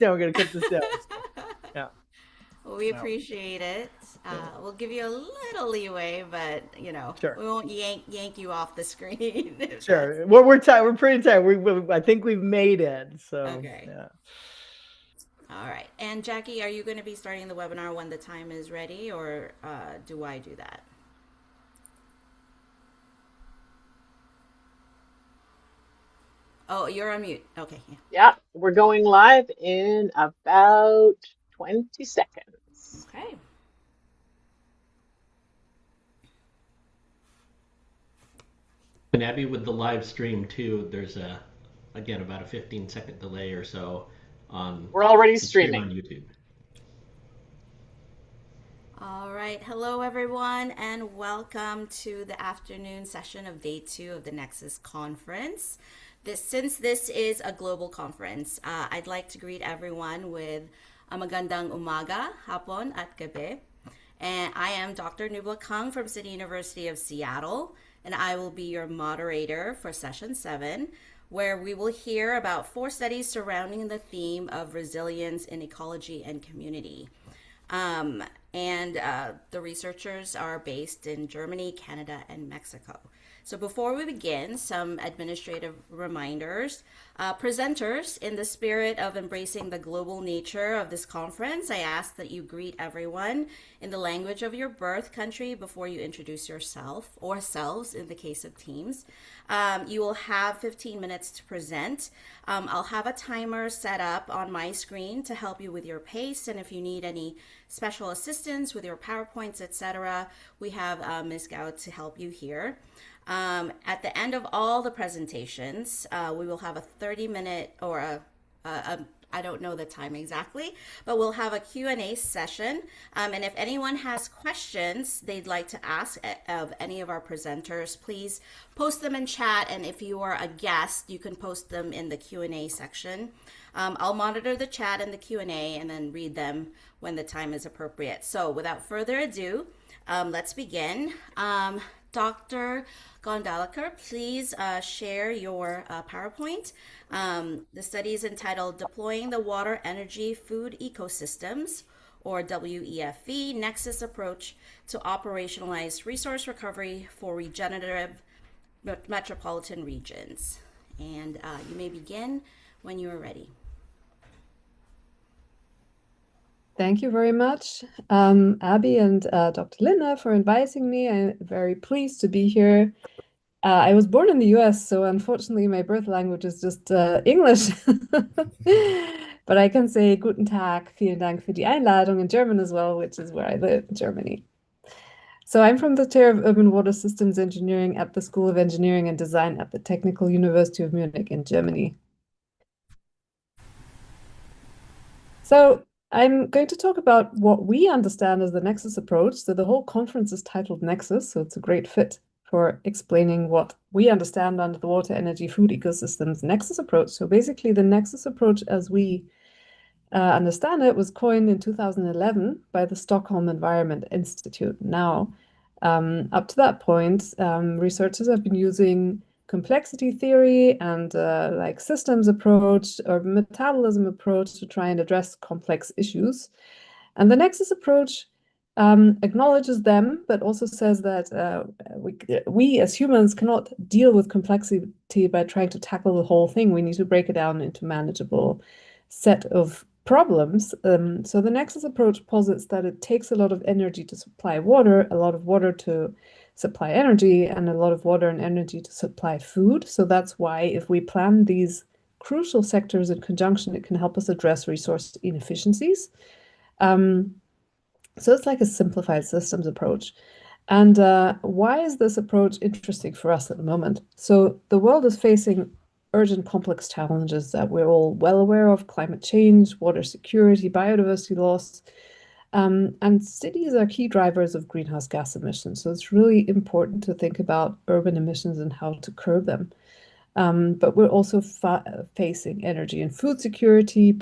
down. We're going to cut this down. So, yeah. Well, we No. appreciate it. Yeah. We'll give you a little leeway, but Sure. we won't yank you off the screen if that's Sure. We're tight. We're pretty tight. I think we've made it. So, okay. yeah. All right. And Jackie, are you going to be starting the webinar when the time is ready, or do I do that? Oh, you're on mute. Okay. Yeah. Yeah, we're going live in about 20 seconds. Okay. And Abby, with the live stream too, there's again about a 15-second delay or so on We're already the stream streaming. on YouTube. All right. Hello, everyone, and welcome to the afternoon session of day 2 of the Nexus conference. Since this is a global conference, I'd like to greet everyone with magandang umaga, hapon, at gabi. And I am Dr. Nubla Kang from City University of Seattle, and I will be your moderator for session 7, where we will hear about 4 studies surrounding the theme of resilience in ecology and community. Um, and the researchers are based in Germany, Canada, and Mexico. So before we begin, some administrative reminders. Presenters, in the spirit of embracing the global nature of this conference, I ask that you greet everyone in the language of your birth country before you introduce yourself, or selves in the case of teams. You will have 15 minutes to present. I'll have a timer set up on my screen to help you with your pace, and if you need any special assistance with your PowerPoints, etc., we have Ms. Gao to help you here. At the end of all the presentations, we will have a 30-minute or I don't know the time exactly, but we'll have a Q&A session. And if anyone has questions they'd like to ask of any of our presenters, please post them in chat. And if you are a guest, you can post them in the Q&A section. I'll monitor the chat and the Q&A and then read them when the time is appropriate. So without further ado, let's begin. Dr. Gondalaker, please share your PowerPoint. The study is entitled Deploying the Water Energy Food Ecosystems, or WEFE, Nexus Approach to Operationalize Resource Recovery for Regenerative Metropolitan Regions. And you may begin when you are ready. Thank you very much, Abby and Dr. Linda, for inviting me. I'm very pleased to be here. I was born in the US, so unfortunately my birth language is just English. But I can say Guten Tag, vielen Dank für die Einladung in German as well, which is where I live, Germany. So I'm from the chair of Urban Water Systems Engineering at the School of Engineering and Design at the Technical University of Munich in Germany. So I'm going to talk about what we understand as the Nexus approach. So the whole conference is titled Nexus, so it's a great fit for explaining what we understand under the water, energy, food ecosystems Nexus approach. So basically the Nexus approach as we understand it was coined in 2011 by the Stockholm Environment Institute. Now, up to that point, researchers have been using complexity theory and like systems approach or metabolism approach to try and address complex issues. And the Nexus approach acknowledges them, but also says that we as humans cannot deal with complexity by trying to tackle the whole thing. We need to break it down into manageable set of problems. So the Nexus approach posits that it takes a lot of energy to supply water, a lot of water to supply energy, and a lot of water and energy to supply food. So that's why if we plan these crucial sectors in conjunction, it can help us address resource inefficiencies. So it's like a simplified systems approach. And why is this approach interesting for us at the moment? So the world is facing urgent, complex challenges that we're all well aware of: climate change, water security, biodiversity loss. And cities are key drivers of greenhouse gas emissions. So it's really important to think about urban emissions and how to curb them. But we're also facing energy and food security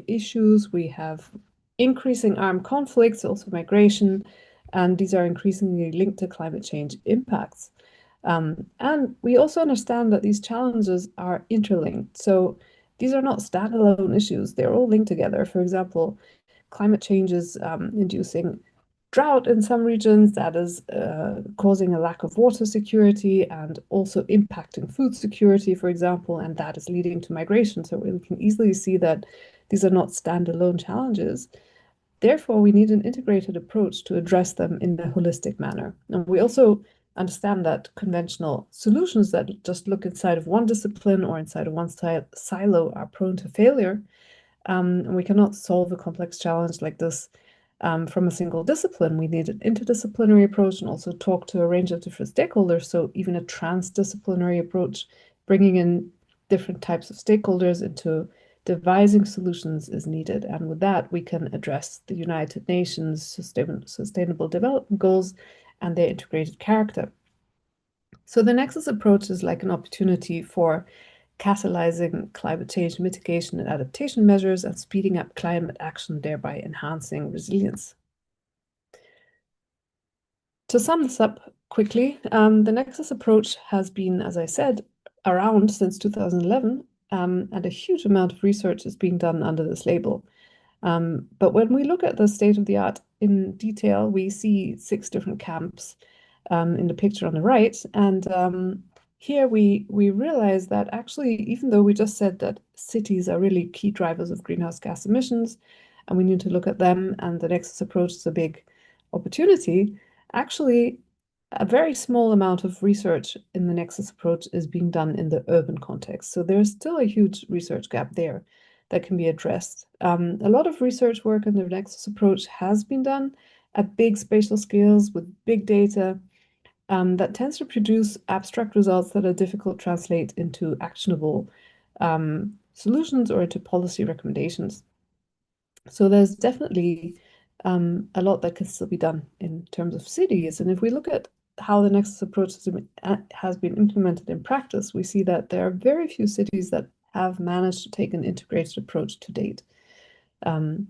issues. We have increasing armed conflicts, also migration, and these are increasingly linked to climate change impacts. And we also understand that these challenges are interlinked. So these are not standalone issues. They're all linked together. For example, climate change is inducing drought in some regions that is causing a lack of water security and also impacting food security, for example, and that is leading to migration. So we can easily see that these are not standalone challenges. Therefore, we need an integrated approach to address them in a holistic manner. And we also understand that conventional solutions that just look inside of one discipline or inside of one silo are prone to failure. And we cannot solve a complex challenge like this from a single discipline. We need an interdisciplinary approach and also talk to a range of different stakeholders. So even a transdisciplinary approach, bringing in different types of stakeholders into devising solutions is needed. And with that, we can address the United Nations Sustainable Development Goals and their integrated character. So the Nexus approach is like an opportunity for catalyzing climate change mitigation and adaptation measures and speeding up climate action, thereby enhancing resilience. To sum this up quickly, the Nexus approach has been, as I said, around since 2011, and a huge amount of research is being done under this label. But when we look at the state of the art in detail, we see 6 different camps in the picture on the right. And here we realize that actually, even though we just said that cities are really key drivers of greenhouse gas emissions, and we need to look at them, and the Nexus approach is a big opportunity, actually, a very small amount of research in the Nexus approach is being done in the urban context. So there's still a huge research gap there that can be addressed. A lot of research work in the Nexus approach has been done at big spatial scales with big data that tends to produce abstract results that are difficult to translate into actionable solutions or into policy recommendations. So there's definitely a lot that can still be done in terms of cities. And if we look at how the Nexus approach has been implemented in practice, we see that there are very few cities that have managed to take an integrated approach to date.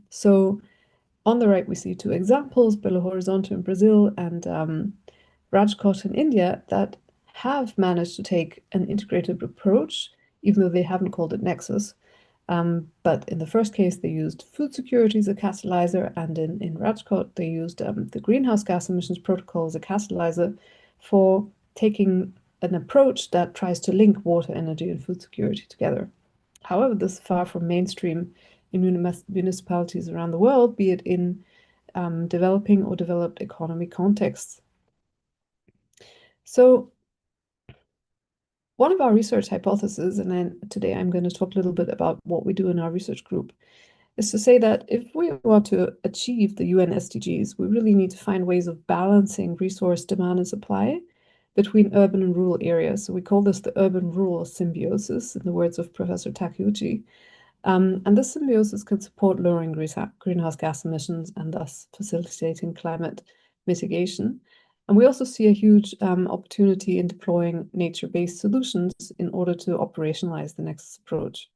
So on the right, we see 2 examples, Belo Horizonte in Brazil and Rajkot in India, that have managed to take an integrated approach, even though they haven't called it Nexus. But in the first case, they used food security as a catalyzer, and in Rajkot, they used the greenhouse gas emissions protocol as a catalyzer for taking an approach that tries to link water, energy, and food security together. However, this is far from mainstream in municipalities around the world, be it in developing or developed economy contexts. So one of our research hypotheses, and then today I'm going to talk a little bit about what we do in our research group, is to say that if we want to achieve the UN SDGs, we really need to find ways of balancing resource demand and supply between urban and rural areas. So we call this the urban-rural symbiosis, in the words of Professor Takeuchi. And this symbiosis can support lowering greenhouse gas emissions and thus facilitating climate mitigation. And we also see a huge opportunity in deploying nature-based solutions in order to operationalize the Nexus approach.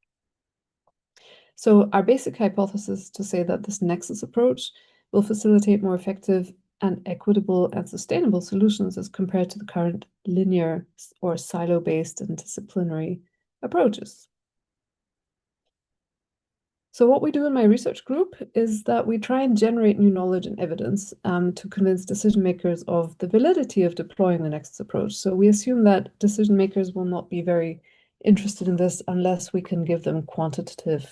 So our basic hypothesis is to say that this Nexus approach will facilitate more effective and equitable and sustainable solutions as compared to the current linear or silo-based and disciplinary approaches. So what we do in my research group is that we try and generate new knowledge and evidence to convince decision makers of the validity of deploying the Nexus approach. So we assume that decision makers will not be very interested in this unless we can give them quantitative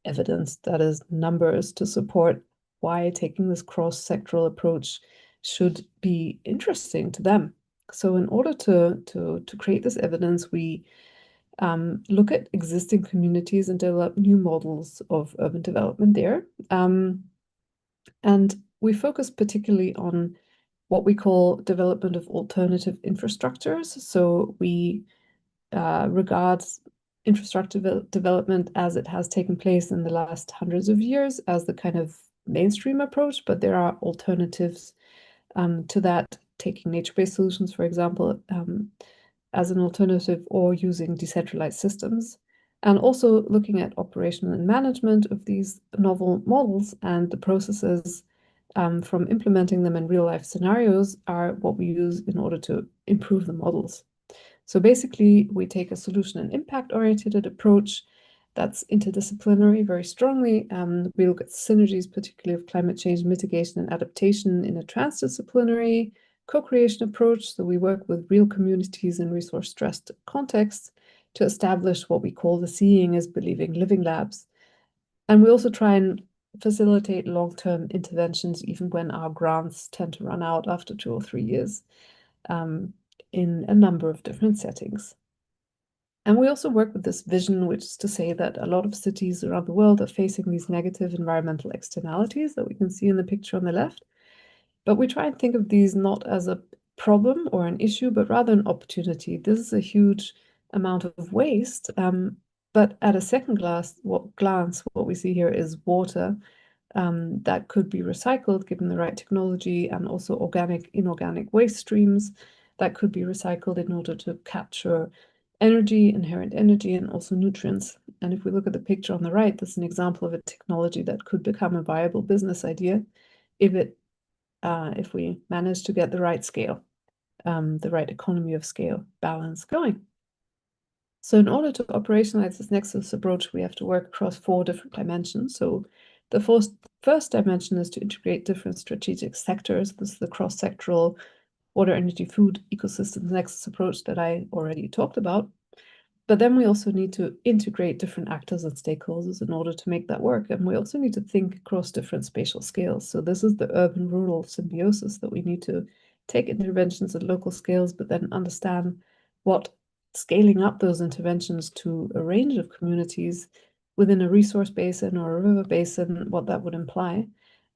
evidence, that is, numbers to support why taking this cross-sectoral approach should be interesting to them. So in order to create this evidence, we look at existing communities and develop new models of urban development there. And we focus particularly on what we call development of alternative infrastructures. So we regard infrastructure development as it has taken place in the last hundreds of years as the kind of mainstream approach, but there are alternatives to that, taking nature-based solutions, for example, as an alternative, or using decentralized systems, and also looking at operation and management of these novel models, and the processes from implementing them in real-life scenarios are what we use in order to improve the models. So basically, we take a solution and impact-oriented approach That's interdisciplinary very strongly. We look at synergies, particularly of climate change mitigation and adaptation in a transdisciplinary co-creation approach. So we work with real communities in resource-stressed contexts to establish what we call the seeing is believing living labs. And we also try and facilitate long-term interventions, even when our grants tend to run out after 2 or 3 years, in a number of different settings. And we also work with this vision, which is to say that a lot of cities around the world are facing these negative environmental externalities that we can see in the picture on the left. But we try and think of these not as a problem or an issue, but rather an opportunity. This is a huge amount of waste, but at a second glance, what we see here is water that could be recycled given the right technology, and also organic, inorganic waste streams that could be recycled in order to capture energy, inherent energy, and also nutrients. And if we look at the picture on the right, this is an example of a technology that could become a viable business idea if we manage to get the right scale, the right economy of scale balance going. So in order to operationalize this Nexus approach, we have to work across 4 different dimensions. So the first dimension is to integrate different strategic sectors. This is the cross-sectoral water, energy, food, ecosystems Nexus approach that I already talked about. But then we also need to integrate different actors and stakeholders in order to make that work. And we also need to think across different spatial scales. So this is the urban-rural symbiosis, that we need to take interventions at local scales, but then understand what scaling up those interventions to a range of communities within a resource basin or a river basin, what that would imply.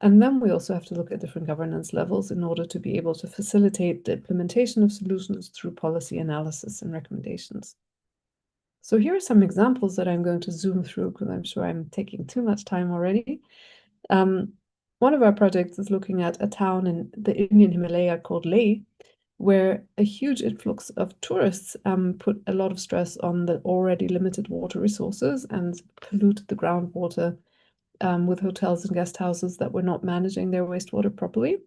And then we also have to look at different governance levels in order to be able to facilitate the implementation of solutions through policy analysis and recommendations. So here are some examples that I'm going to zoom through because I'm sure I'm taking too much time already. One of our projects is looking at a town in the Indian Himalaya called Leh, where a huge influx of tourists put a lot of stress on the already limited water resources and polluted the groundwater with hotels and guest houses that were not managing their wastewater properly.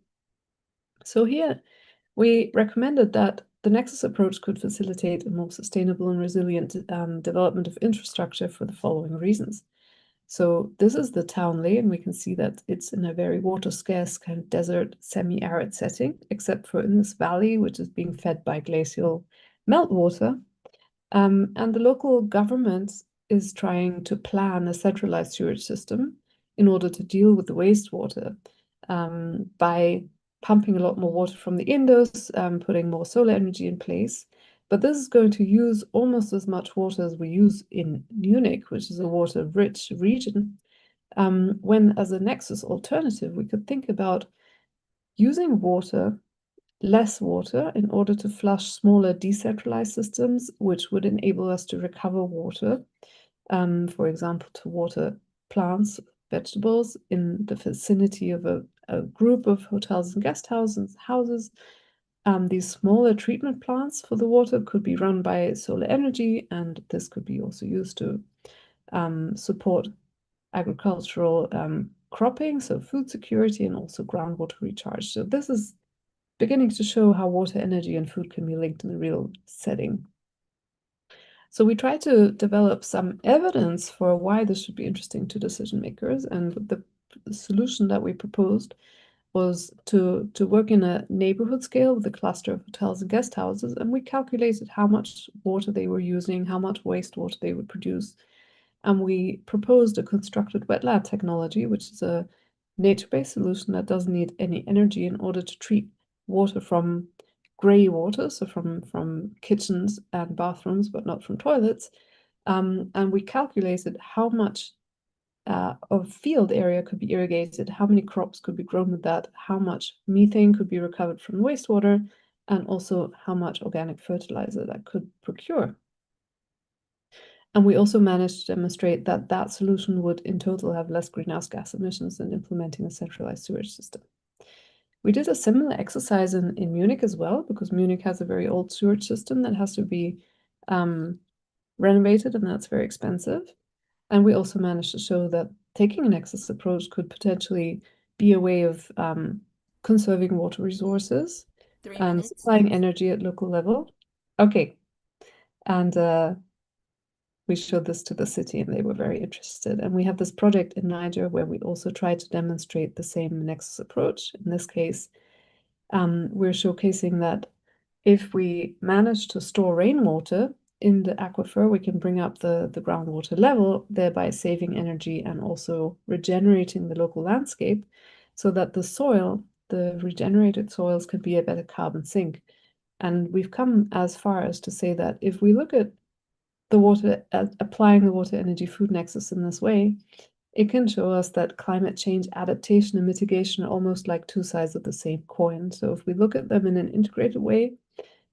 So here we recommended that the Nexus approach could facilitate a more sustainable and resilient development of infrastructure for the following reasons. So this is the town Leh, and we can see that it's in a very water scarce kind of desert, semi-arid setting, except for in this valley, which is being fed by glacial meltwater. And the local government is trying to plan a centralized sewage system in order to deal with the wastewater by pumping a lot more water from the Indus, putting more solar energy in place. But this is going to use almost as much water as we use in Munich, which is a water-rich region. When, as a Nexus alternative, we could think about using less water, in order to flush smaller decentralized systems, which would enable us to recover water, for example, to water plants, vegetables in the vicinity of a group of hotels and guest houses. These smaller treatment plants for the water could be run by solar energy, and this could be also used to support agricultural cropping, so food security, and also groundwater recharge. So this is beginning to show how water, energy, and food can be linked in the real setting. So we try to develop some evidence for why this should be interesting to decision makers, and the solution that we proposed was to work in a neighborhood scale with a cluster of hotels and guest houses, and we calculated how much water they were using, how much wastewater they would produce, and we proposed a constructed wetland technology, which is a nature-based solution that doesn't need any energy in order to treat water from gray water, so from kitchens and bathrooms, but not from toilets. And we calculated how much of field area could be irrigated, how many crops could be grown with that, how much methane could be recovered from wastewater, and also how much organic fertilizer that could procure. And we also managed to demonstrate that that solution would in total have less greenhouse gas emissions than implementing a centralized sewage system. We did a similar exercise in Munich as well, because Munich has a very old sewage system that has to be renovated, and that's very expensive. And we also managed to show that taking a Nexus approach could potentially be a way of conserving water resources and supplying energy at local level. Okay, and we showed this to the city and they were very interested. And we have this project in Niger where we also try to demonstrate the same Nexus approach. In this case, we're showcasing that if we manage to store rainwater in the aquifer, we can bring up the groundwater level, thereby saving energy and also regenerating the local landscape so that the soil, the regenerated soils, can be a better carbon sink. And we've come as far as to say that if we look at the water, applying the water energy food nexus in this way, it can show us that climate change adaptation and mitigation are almost like two sides of the same coin. So if we look at them in an integrated way,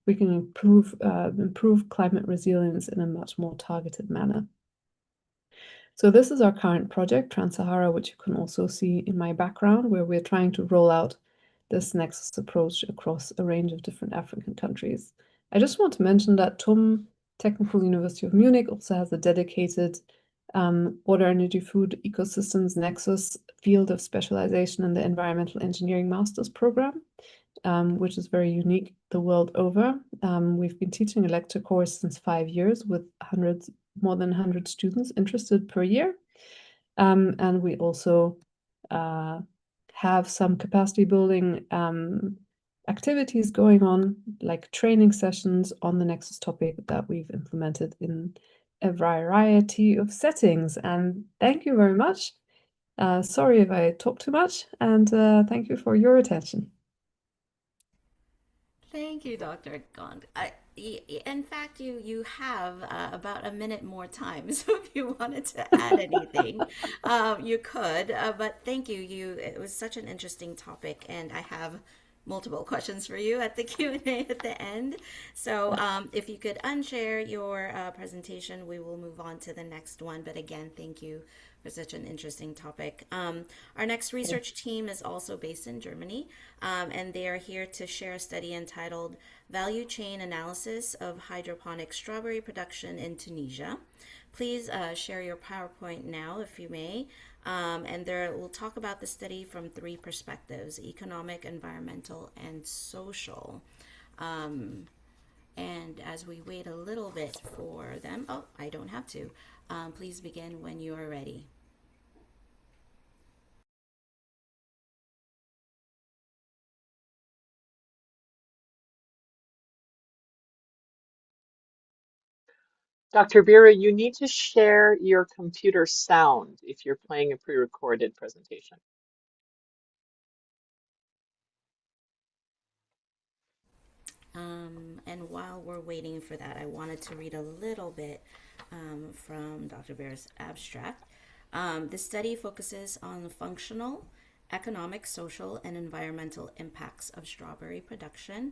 we can improve climate resilience in a much more targeted manner. So this is our current project, Trans-Sahara, which you can also see in my background, where we're trying to roll out this Nexus approach across a range of different African countries. I just want to mention that TUM, Technical University of Munich, also has a dedicated water, energy, food, ecosystems Nexus field of specialization in the environmental engineering master's program, which is very unique the world over. We've been teaching a lecture course since 5 years with more than 100 students interested per year. And we also have some capacity building activities going on, like training sessions on the Nexus topic that we've implemented in a variety of settings. And thank you very much. Sorry if I talk too much, and thank you for your attention. Thank you, Dr. Gond. In fact, you have about a minute more time, so if you wanted to add anything, you could. But thank you. It was such an interesting topic, and I have multiple questions for you at the Q&A at the end. So if you could unshare your presentation, we will move on to the next one. But again, thank you for such an interesting topic. Our next research team is also based in Germany, and they are here to share a study entitled Value Chain Analysis of Hydroponic Strawberry Production in Tunisia. Please share your PowerPoint now, if you may. And we'll talk about the study from 3 perspectives: economic, environmental, and social. And as we wait a little bit for them, oh, I don't have to. Please begin when you are ready. Dr. Vera, you need to share your computer sound if you're playing a pre-recorded presentation. And while we're waiting for that, I wanted to read a little bit from Dr. Vera's abstract. The study focuses on functional, economic, social, and environmental impacts of strawberry production,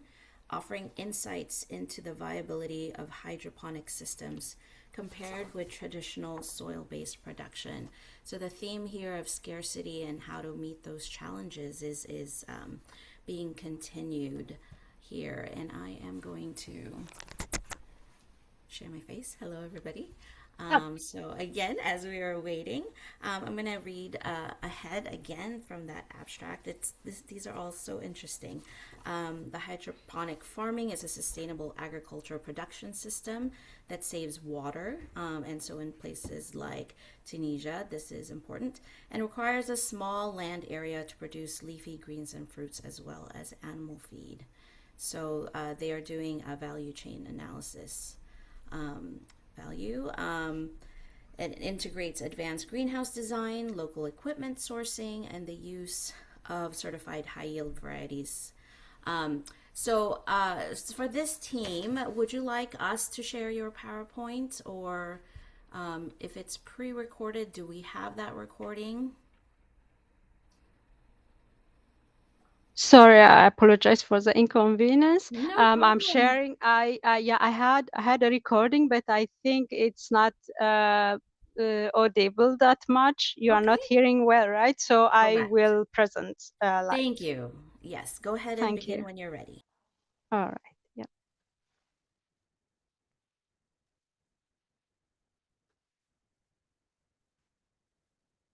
offering insights into the viability of hydroponic systems compared with traditional soil-based production. So the theme here of scarcity and how to meet those challenges is being continued here. And I am going to share my face. Hello, everybody. So again, as we are waiting, I'm going to read ahead again from that abstract. These are all so interesting. The hydroponic farming is a sustainable agricultural production system that saves water. And so in places like Tunisia, this is important, and requires a small land area to produce leafy greens and fruits as well as animal feed. So they are doing a value chain analysis. It integrates advanced greenhouse design, local equipment sourcing, and the use of certified high yield varieties. So for this team, would you like us to share your PowerPoint, or if it's pre-recorded, do we have that recording? Sorry, I apologize for the inconvenience. No I'm problem. sharing. I had a recording, but I think it's not audible that much. You are not Okay. hearing well, right? So I Correct. will present live. Thank you. Yes, go ahead and Thank begin you. when you're ready. All right. Yeah.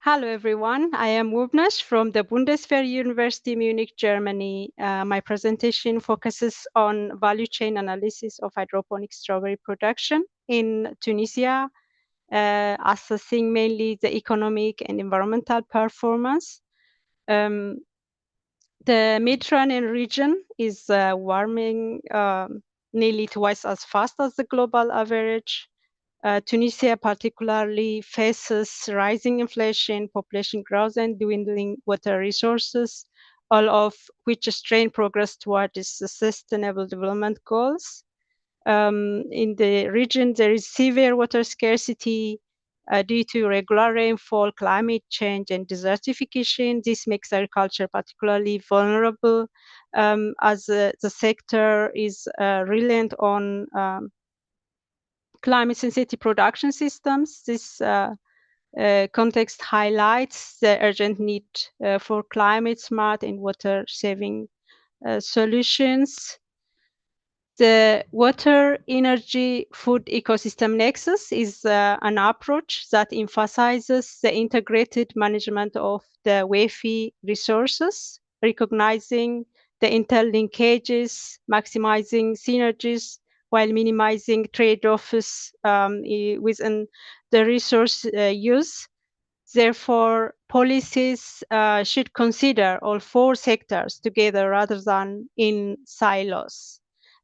Hello, everyone. I am Wubnash from the Bundeswehr University Munich, Germany. My presentation focuses on value chain analysis of hydroponic strawberry production in Tunisia, assessing mainly the economic and environmental performance. The Mediterranean region is warming nearly twice as fast as the global average. Tunisia particularly faces rising inflation, population growth, and dwindling water resources, all of which strain progress toward its sustainable development goals. In the region, there is severe water scarcity due to irregular rainfall, climate change, and desertification. This makes agriculture particularly vulnerable as the sector is reliant on climate-sensitive production systems. This context highlights the urgent need for climate-smart and water-saving solutions. The water, energy, food ecosystem nexus is an approach that emphasizes the integrated management of the WEFI resources, recognizing the interlinkages, maximizing synergies, while minimizing trade-offs within the resource use. Therefore, policies should consider all four sectors together rather than in silos.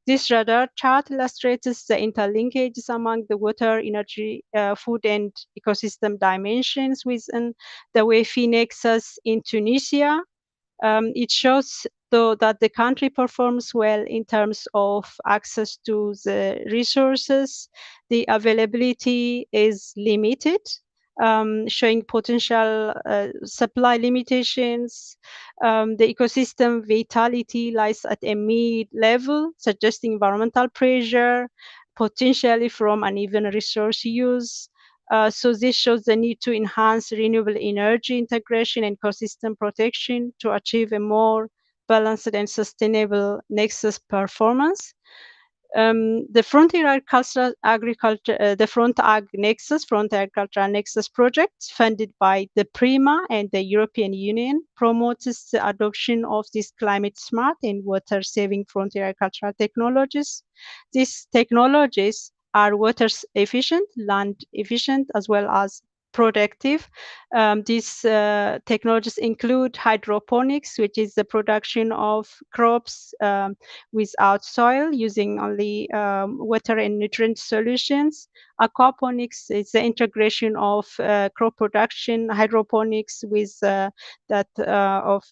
This radar chart illustrates the interlinkages among the water, energy, food, and ecosystem dimensions within the WEFI nexus in Tunisia. It shows, though, that the country performs well in terms of access to the resources. The availability is limited, showing potential supply limitations. The ecosystem vitality lies at a mid-level, suggesting environmental pressure, potentially from uneven resource use. So this shows the need to enhance renewable energy integration and ecosystem protection to achieve a more balanced and sustainable nexus performance. The Frontier Agriculture, the Frontier Agricultural Nexus project, funded by the PRIMA and the European Union, promotes the adoption of these climate smart and water saving frontier agricultural technologies. These technologies are water efficient, land efficient, as well as productive. These technologies include hydroponics, which is the production of crops without soil, using only water and nutrient solutions. Aquaponics is the integration of crop production, hydroponics with that of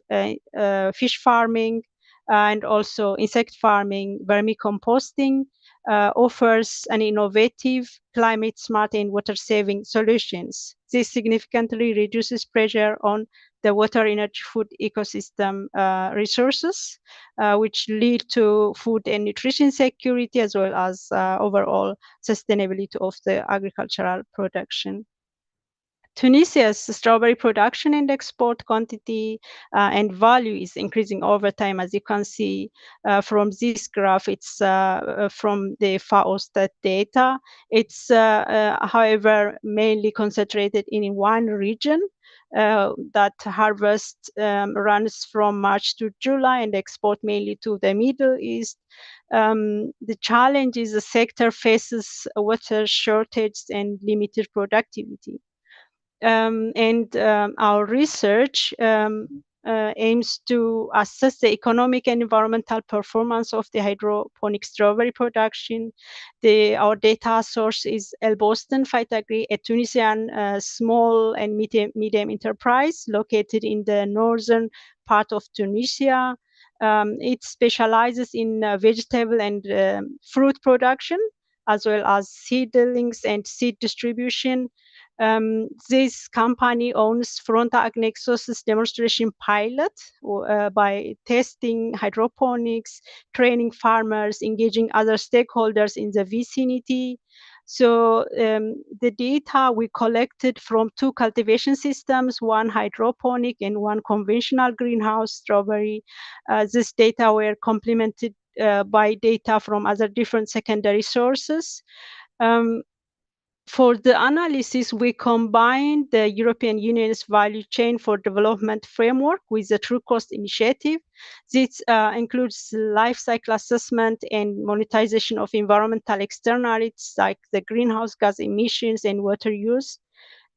fish farming, and also insect farming. Vermicomposting offers an innovative, climate smart and water saving solutions. This significantly reduces pressure on the water, energy, food ecosystem resources, which lead to food and nutrition security, as well as overall sustainability of the agricultural production. Tunisia's strawberry production and export quantity and value is increasing over time. As you can see from this graph, it's from the FAO stat data. It's, however, mainly concentrated in one region. That harvest runs from March to July and export mainly to the Middle East. The challenge is the sector faces water shortage and limited productivity. Our research aims to assess the economic and environmental performance of the hydroponic strawberry production. Our data source is El Boston Phytagri, a Tunisian small and medium enterprise located in the northern part of Tunisia. It specializes in vegetable and fruit production, as well as seedlings and seed distribution. This company owns Frontier Nexus demonstration pilot by testing hydroponics, training farmers, engaging other stakeholders in the vicinity. So the data we collected from two cultivation systems, one hydroponic and one conventional greenhouse strawberry. This data were complemented by data from other different secondary sources. For the analysis, we combined the European Union's value chain for development framework with the True Cost initiative. This includes life cycle assessment and monetization of environmental externalities like the greenhouse gas emissions and water use.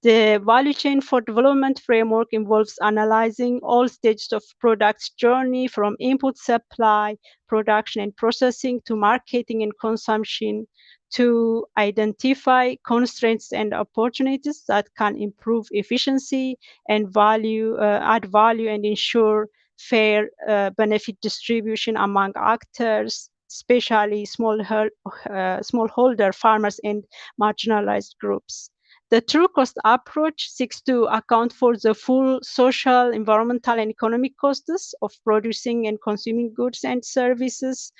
The value chain for development framework involves analyzing all stages of product's journey from input supply, production and processing to marketing and consumption to identify constraints and opportunities that can improve efficiency and value, add value and ensure fair benefit distribution among actors, especially smallholder farmers and marginalized groups. The true cost approach seeks to account for the full social, environmental, and economic costs of producing and consuming goods and services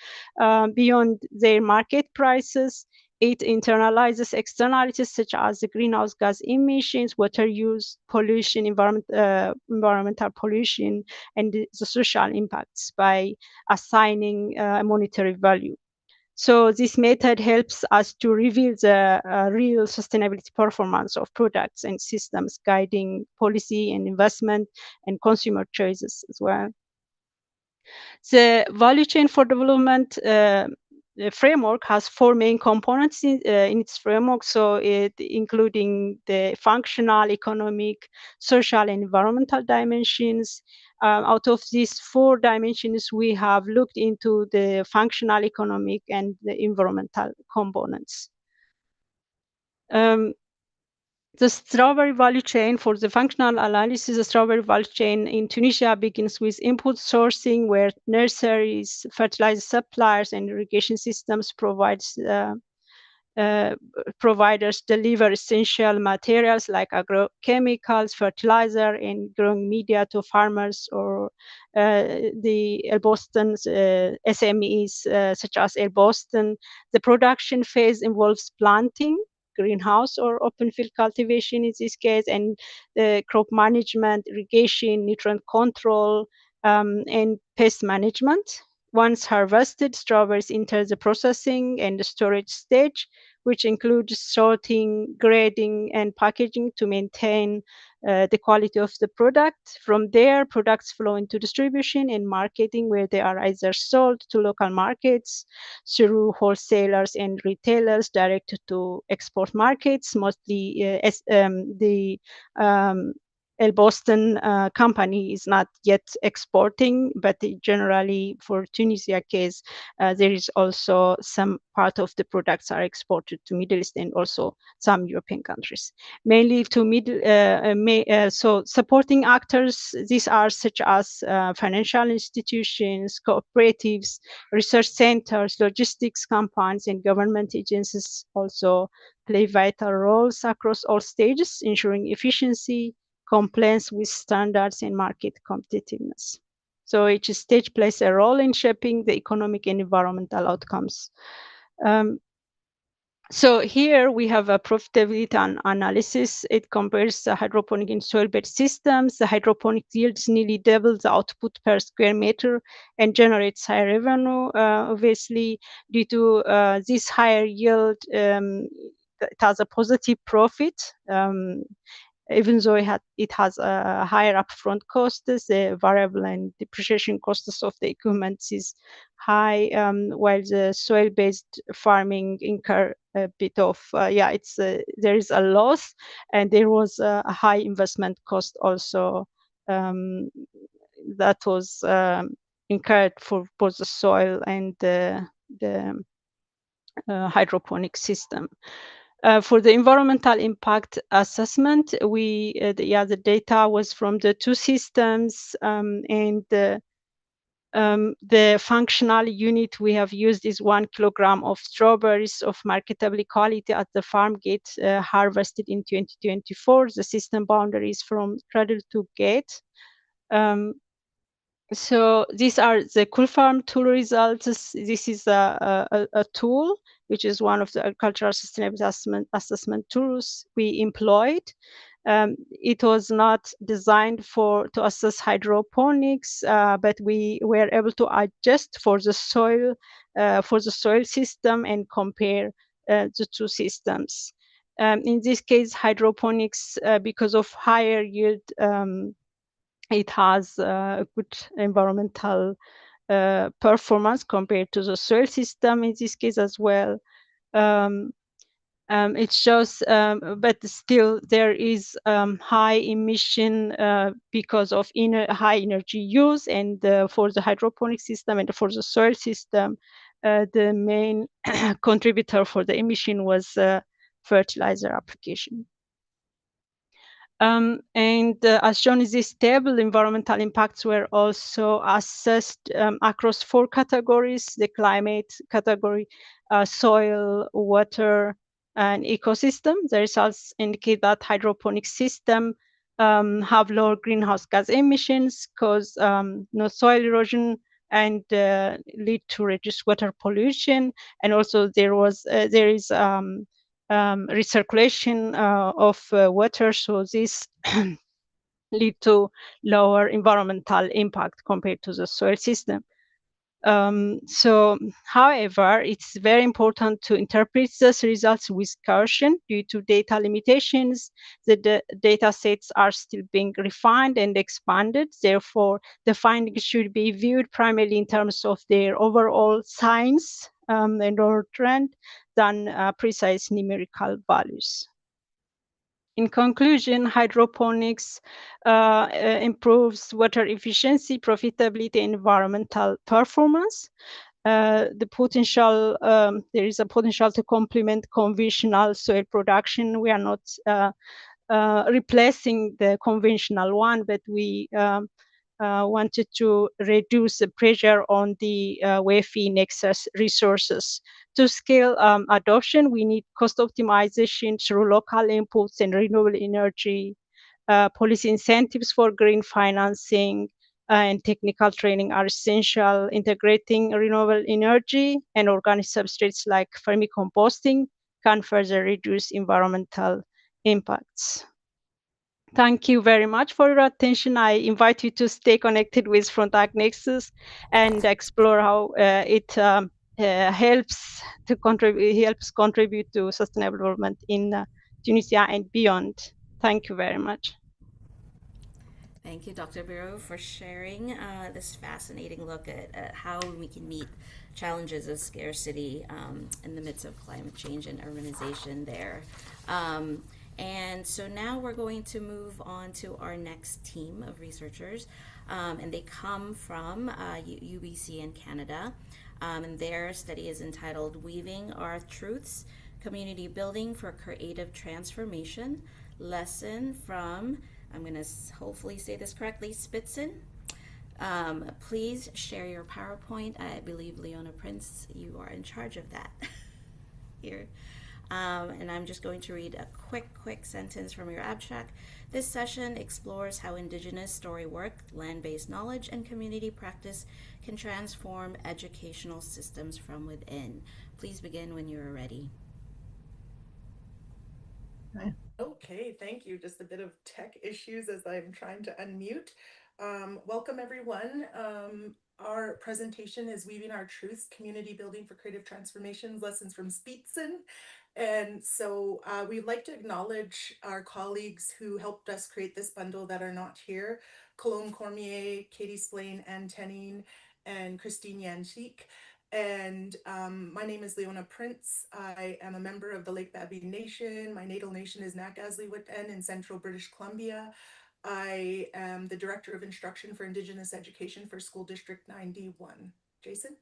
beyond their market prices. It internalizes externalities such as the greenhouse gas emissions, water use, pollution, environmental pollution, and the social impacts by assigning a monetary value. So this method helps us to reveal the real sustainability performance of products and systems, guiding policy and investment and consumer choices as well. The value chain for development framework has four main components in its framework. So it including the functional, economic, social, and environmental dimensions. Out of these four dimensions, we have looked into the functional, economic, and the environmental components. The strawberry value chain for the functional analysis, the strawberry value chain in Tunisia begins with input sourcing, where nurseries, fertilizer suppliers, and irrigation systems providers deliver essential materials like agrochemicals, fertilizer, and growing media to farmers or the El Boston's SMEs such as El Boston. The production phase involves planting, greenhouse or open field cultivation in this case, and crop management, irrigation, nutrient control, and pest management. Once harvested, strawberries enter the processing and the storage stage, which includes sorting, grading, and packaging to maintain the quality of the product. From there, products flow into distribution and marketing, where they are either sold to local markets through wholesalers and retailers directed to export markets, mostly the El Boston company is not yet exporting, but generally for Tunisia case, there is also some part of the products are exported to Middle East and also some European countries, mainly to so supporting actors. These are such as financial institutions, cooperatives, research centers, logistics companies, and government agencies also play vital roles across all stages, ensuring efficiency, compliance with standards, and market competitiveness. So each stage plays a role in shaping the economic and environmental outcomes. So here we have a profitability analysis. It compares the hydroponic and soil-based systems. The hydroponic yields nearly double the output per square meter and generates high revenue. Obviously, due to this higher yield, it has a positive profit. Even though it has a higher upfront costs, the variable and depreciation costs of the equipment is high, while the soil-based farming incur a bit of there is a loss, and there was a high investment cost also that was incurred for both the soil and the hydroponic system. For the environmental impact assessment, the data was from the two systems, and the functional unit we have used is 1 kilogram of strawberries of marketable quality at the farm gate harvested in 2024. The system boundaries from cradle to gate. So these are the Cool Farm tool results. This is a tool which is one of the agricultural sustainability assessment tools we employed. It was not designed to assess hydroponics, but we were able to adjust for the soil system and compare the two systems. In this case, hydroponics, because of higher yield, it has good environmental performance compared to the soil system in this case as well. It shows, but still there is high emission because of high energy use, and for the hydroponic system and for the soil system, the main contributor for the emission was fertilizer application. As shown, these stable environmental impacts were also assessed across 4 categories: the climate category, soil, water, and ecosystem. The results indicate that hydroponic system have lower greenhouse gas emissions, cause no soil erosion, and lead to reduced water pollution. And also there is recirculation of water, so this lead to lower environmental impact compared to the soil system. However, it's very important to interpret these results with caution due to data limitations. The data sets are still being refined and expanded. Therefore, the findings should be viewed primarily in terms of their overall science and or trend than precise numerical values. In conclusion, hydroponics improves water efficiency, profitability, and environmental performance. The potential, there is a potential to complement conventional soil production. We are not replacing the conventional one, but we wanted to reduce the pressure on the WEFI Nexus resources. To scale adoption, we need cost optimization through local inputs and renewable energy. Policy incentives for green financing and technical training are essential. Integrating renewable energy and organic substrates like vermicomposting can further reduce environmental impacts. Thank you very much for your attention. I invite you to stay connected with Frontac Nexus and explore how it helps contribute to sustainable development in Tunisia and beyond. Thank you very much. Thank you, Dr. Biro, for sharing this fascinating look at how we can meet challenges of scarcity in the midst of climate change and urbanization there. And so now we're going to move on to our next team of researchers, and they come from UBC in Canada. And their study is entitled Weaving Our Truths, Community Building for Creative Transformation, lesson from, I'm going to hopefully say this correctly, Spitzen. Please share your PowerPoint. I believe Leona Prince, you are in charge of that here. And I'm just going to read a quick sentence from your abstract. This session explores how Indigenous story work, land-based knowledge, and community practice can transform educational systems from within. Please begin when you are ready. Okay, thank you. Just a bit of tech issues as I'm trying to unmute. Welcome, everyone. Our presentation is Weaving Our Truths, Community Building for Creative Transformations, Lessons from Spitzen. And so we'd like to acknowledge our colleagues who helped us create this bundle that are not here: Colombe Cormier, Katie Splain, Anne Tenning, and Christine Yanchik. And my name is Leona Prince. I am a member of the Lake Babi Nation. My natal nation is Nag-Azli-Witen in central British Columbia. I am the Director of Instruction for Indigenous Education for School District 91. Jason?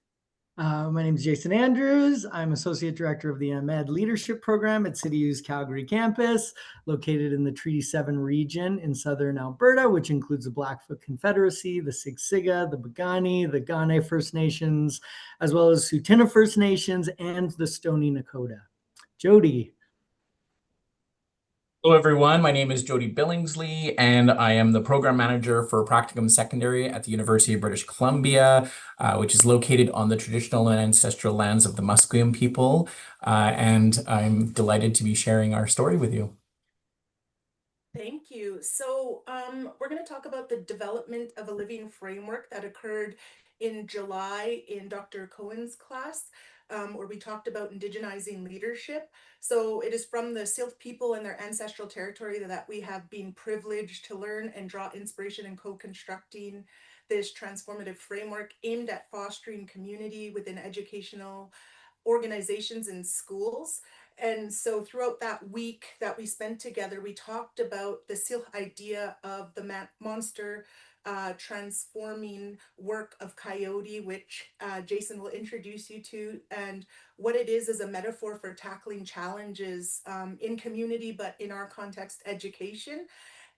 My name is Jason Andrews. I'm Associate Director of the MED Leadership Program at CityU's Calgary campus, located in the Treaty 7 region in southern Alberta, which includes the Blackfoot Confederacy, the Siksika, the Piikani, the Kainai First Nations, as well as Tsuut'ina First Nations and the Stoney Nakoda. Jody. Hello, everyone. My name is Jody Billingsley, and I am the Program Manager for Practicum Secondary at the University of British Columbia, which is located on the traditional and ancestral lands of the Musqueam people. And I'm delighted to be sharing our story with you. Thank you. So we're going to talk about the development of a living framework that occurred in July in Dr. Cohen's class. where we talked about indigenizing leadership. So it is from the Syilx people and their ancestral territory that we have been privileged to learn and draw inspiration in co-constructing this transformative framework aimed at fostering community within educational organizations and schools. And so throughout that week that we spent together, we talked about the Syilx idea of the monster transforming work of Coyote, which Jason will introduce you to, and what it is a metaphor for tackling challenges in community, but in our context, education.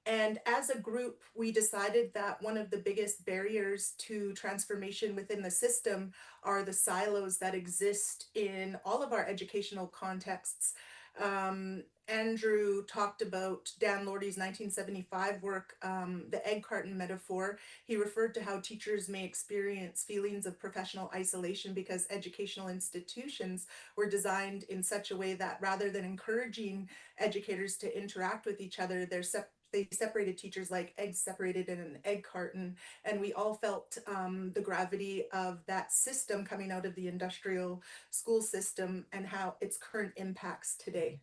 And as a group, we decided that one of the biggest barriers to transformation within the system are the silos that exist in all of our educational contexts. Andrew talked about Dan Lordy's 1975 work, the egg carton metaphor. He referred to how teachers may experience feelings of professional isolation because educational institutions were designed in such a way that rather than encouraging educators to interact with each other, they separated teachers like eggs separated in an egg carton. And we all felt the gravity of that system coming out of the industrial school system and how its current impacts today.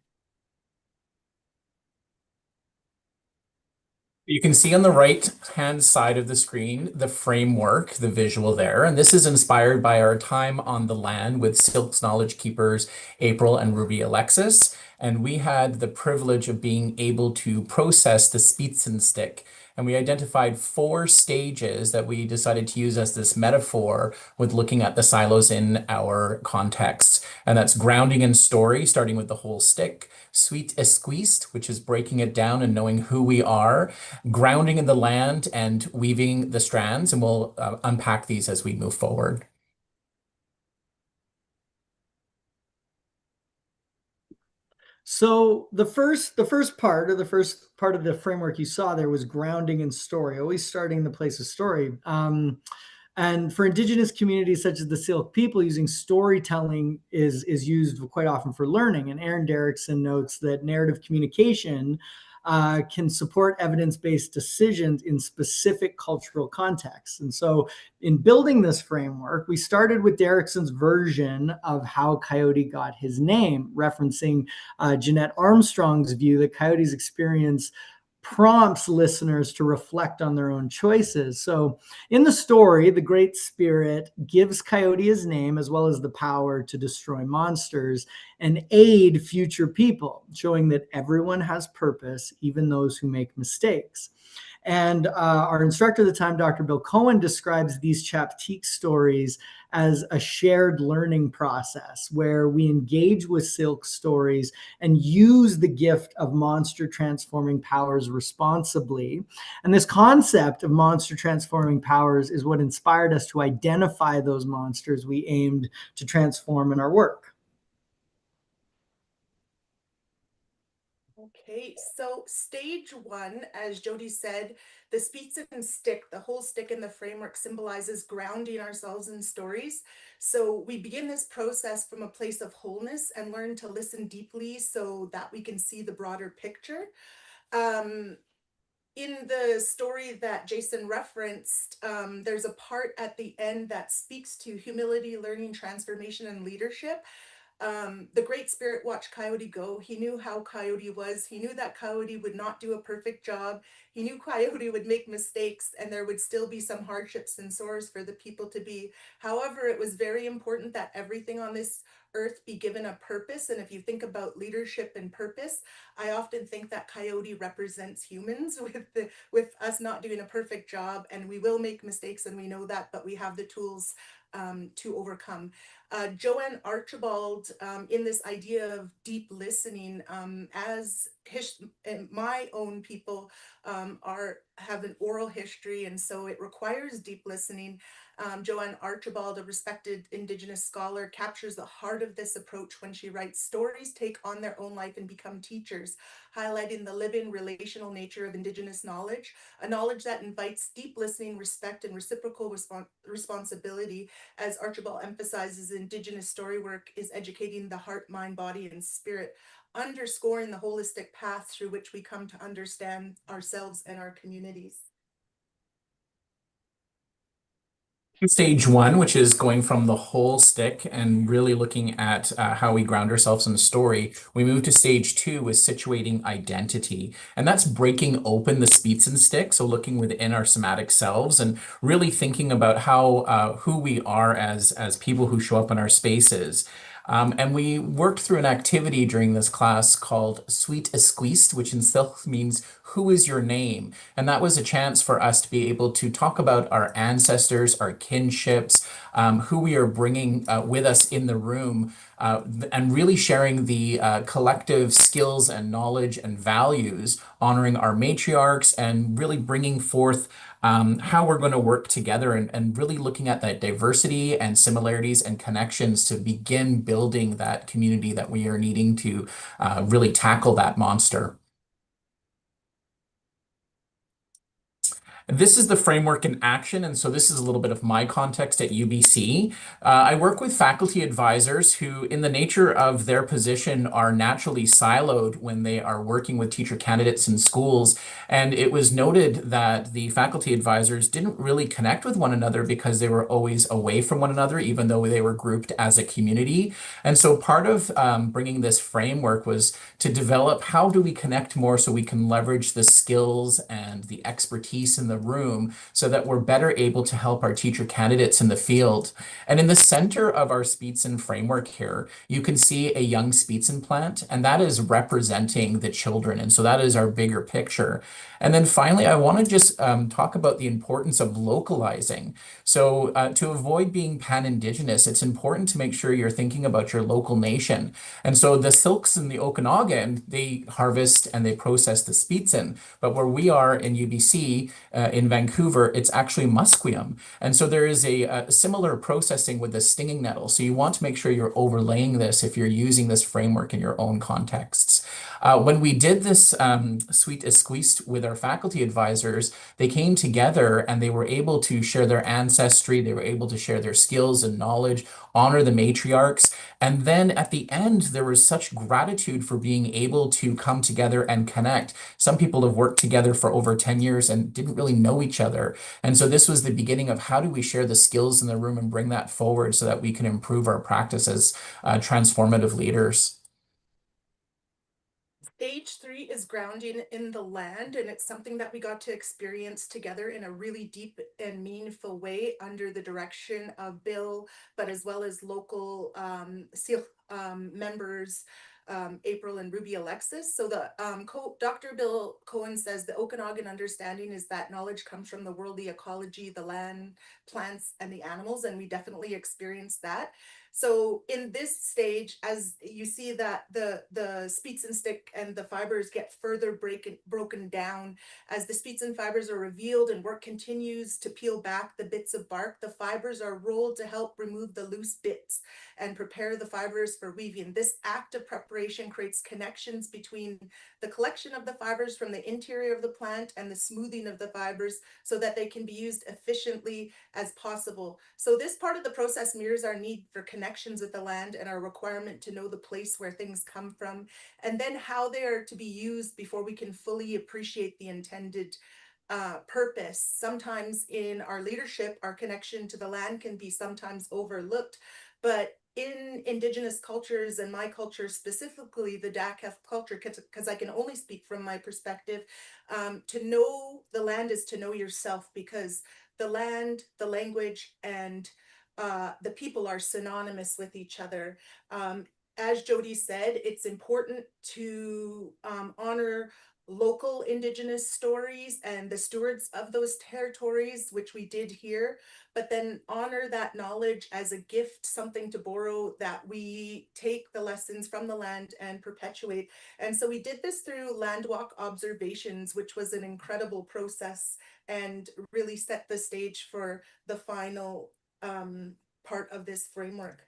You can see on the right-hand side of the screen the framework, the visual there, and this is inspired by our time on the land with Syilx knowledge keepers April and Ruby Alexis, and we had the privilege of being able to process the Spitzenstick, and we identified 4 stages that we decided to use as this metaphor with looking at the silos in our context, and that's grounding in story, starting with the whole stick, sweet esquiste, which is breaking it down and knowing who we are, grounding in the land and weaving the strands, and we'll unpack these as we move forward. So the first part of the framework you saw there was grounding in story, always starting in the place of story. And for Indigenous communities such as the Syilx people, using storytelling is used quite often for learning. And Aaron Derrickson notes that narrative communication can support evidence-based decisions in specific cultural contexts. And so in building this framework, we started with Derrickson's version of how Coyote got his name, referencing Jeanette Armstrong's view that Coyote's experience prompts listeners to reflect on their own choices. So in the story, the Great Spirit gives Coyote his name as well as the power to destroy monsters and aid future people, showing that everyone has purpose, even those who make mistakes. And our instructor at the time, Dr. Bill Cohen, describes these Chaptique stories as a shared learning process where we engage with Syilx stories and use the gift of monster transforming powers responsibly. And this concept of monster transforming powers is what inspired us to identify those monsters we aimed to transform in our work. Okay, so stage 1, as Jody said, the Spitzenstick, the whole stick in the framework, symbolizes grounding ourselves in stories. So we begin this process from a place of wholeness and learn to listen deeply so that we can see the broader picture. In the story that Jason referenced, there's a part at the end that speaks to humility, learning, transformation, and leadership. The Great Spirit watched Coyote go. He knew how Coyote was. He knew that Coyote would not do a perfect job. He knew Coyote would make mistakes and there would still be some hardships and sores for the people to be. However, it was very important that everything on this earth be given a purpose. And if you think about leadership and purpose, I often think that Coyote represents humans with us not doing a perfect job, and we will make mistakes and we know that, but we have the tools to overcome. Joanne Archibald, in this idea of deep listening, as my own people have an oral history, and so it requires deep listening. Joanne Archibald, a respected Indigenous scholar, captures the heart of this approach when she writes, "Stories take on their own life and become teachers," highlighting the living relational nature of Indigenous knowledge, a knowledge that invites deep listening, respect, and reciprocal responsibility. As Archibald emphasizes, Indigenous story work is educating the heart, mind, body, and spirit, underscoring the holistic path through which we come to understand ourselves and our communities. Stage one, which is going from the whole stick and really looking at how we ground ourselves in the story. We move to stage two with situating identity, and that's breaking open the speech and stick. So looking within our somatic selves and really thinking about how who we are as people who show up in our spaces. And we worked through an activity during this class called Sweet Esquist, which in Silk means who is your name? And that was a chance for us to be able to talk about our ancestors, our kinships, who we are bringing with us in the room, and really sharing the collective skills and knowledge and values, honoring our matriarchs and really bringing forth how we're going to work together and really looking at that diversity and similarities and connections to begin building that community that we are needing to really tackle that monster. This is the framework in action, and so this is a little bit of my context at UBC. I work with faculty advisors who, in the nature of their position, are naturally siloed when they are working with teacher candidates in schools. And it was noted that the faculty advisors didn't really connect with one another because they were always away from one another, even though they were grouped as a community. And so part of bringing this framework was to develop how do we connect more so we can leverage the skills and the expertise in the room so that we're better able to help our teacher candidates in the field. And in the center of our Speetsen framework here, you can see a young Speetsen plant, and that is representing the children. And so that is our bigger picture. And then finally, I want to just talk about the importance of localizing. So to avoid being pan-Indigenous, it's important to make sure you're thinking about your local nation. And so the Silks in the Okanagan, they harvest and they process the Speetsen. But where we are in UBC, in Vancouver, it's actually musqueam. And so there is a similar processing with the stinging nettle. So you want to make sure you're overlaying this if you're using this framework in your own contexts. When we did this Sweet Esquist with our faculty advisors, they came together and they were able to share their ancestry, they were able to share their skills and knowledge, honor the matriarchs. And then at the end, there was such gratitude for being able to come together and connect. Some people have worked together for over 10 years and didn't really know each other. And so this was the beginning of how do we share the skills in the room and bring that forward so that we can improve our practice as transformative leaders. Stage three is grounding in the land, and it's something that we got to experience together in a really deep and meaningful way under the direction of Bill, but as well as local SEAL members, April and Ruby Alexis. So the Dr. Bill Cohen says the Okanagan understanding is that knowledge comes from the world, the ecology, the land, plants, and the animals, and we definitely experienced that. So in this stage, as you see that the Speetsen stick and the fibers get further broken down, as the Speetsen fibers are revealed and work continues to peel back the bits of bark, the fibers are rolled to help remove the loose bits and prepare the fibers for weaving. This act of preparation creates connections between the collection of the fibers from the interior of the plant and the smoothing of the fibers so that they can be used efficiently as possible. So this part of the process mirrors our need for connections with the land and our requirement to know the place where things come from, and then how they are to be used before we can fully appreciate the intended purpose. Sometimes in our leadership, our connection to the land can be sometimes overlooked, but in Indigenous cultures and my culture specifically, the Dakef culture, because I can only speak from my perspective, to know the land is to know yourself, because the land, the language, and the people are synonymous with each other. As Jody said, it's important to honor local Indigenous stories and the stewards of those territories, which we did here, but then honor that knowledge as a gift, something to borrow, that we take the lessons from the land and perpetuate. And so we did this through land walk observations, which was an incredible process and really set the stage for the final part of this framework.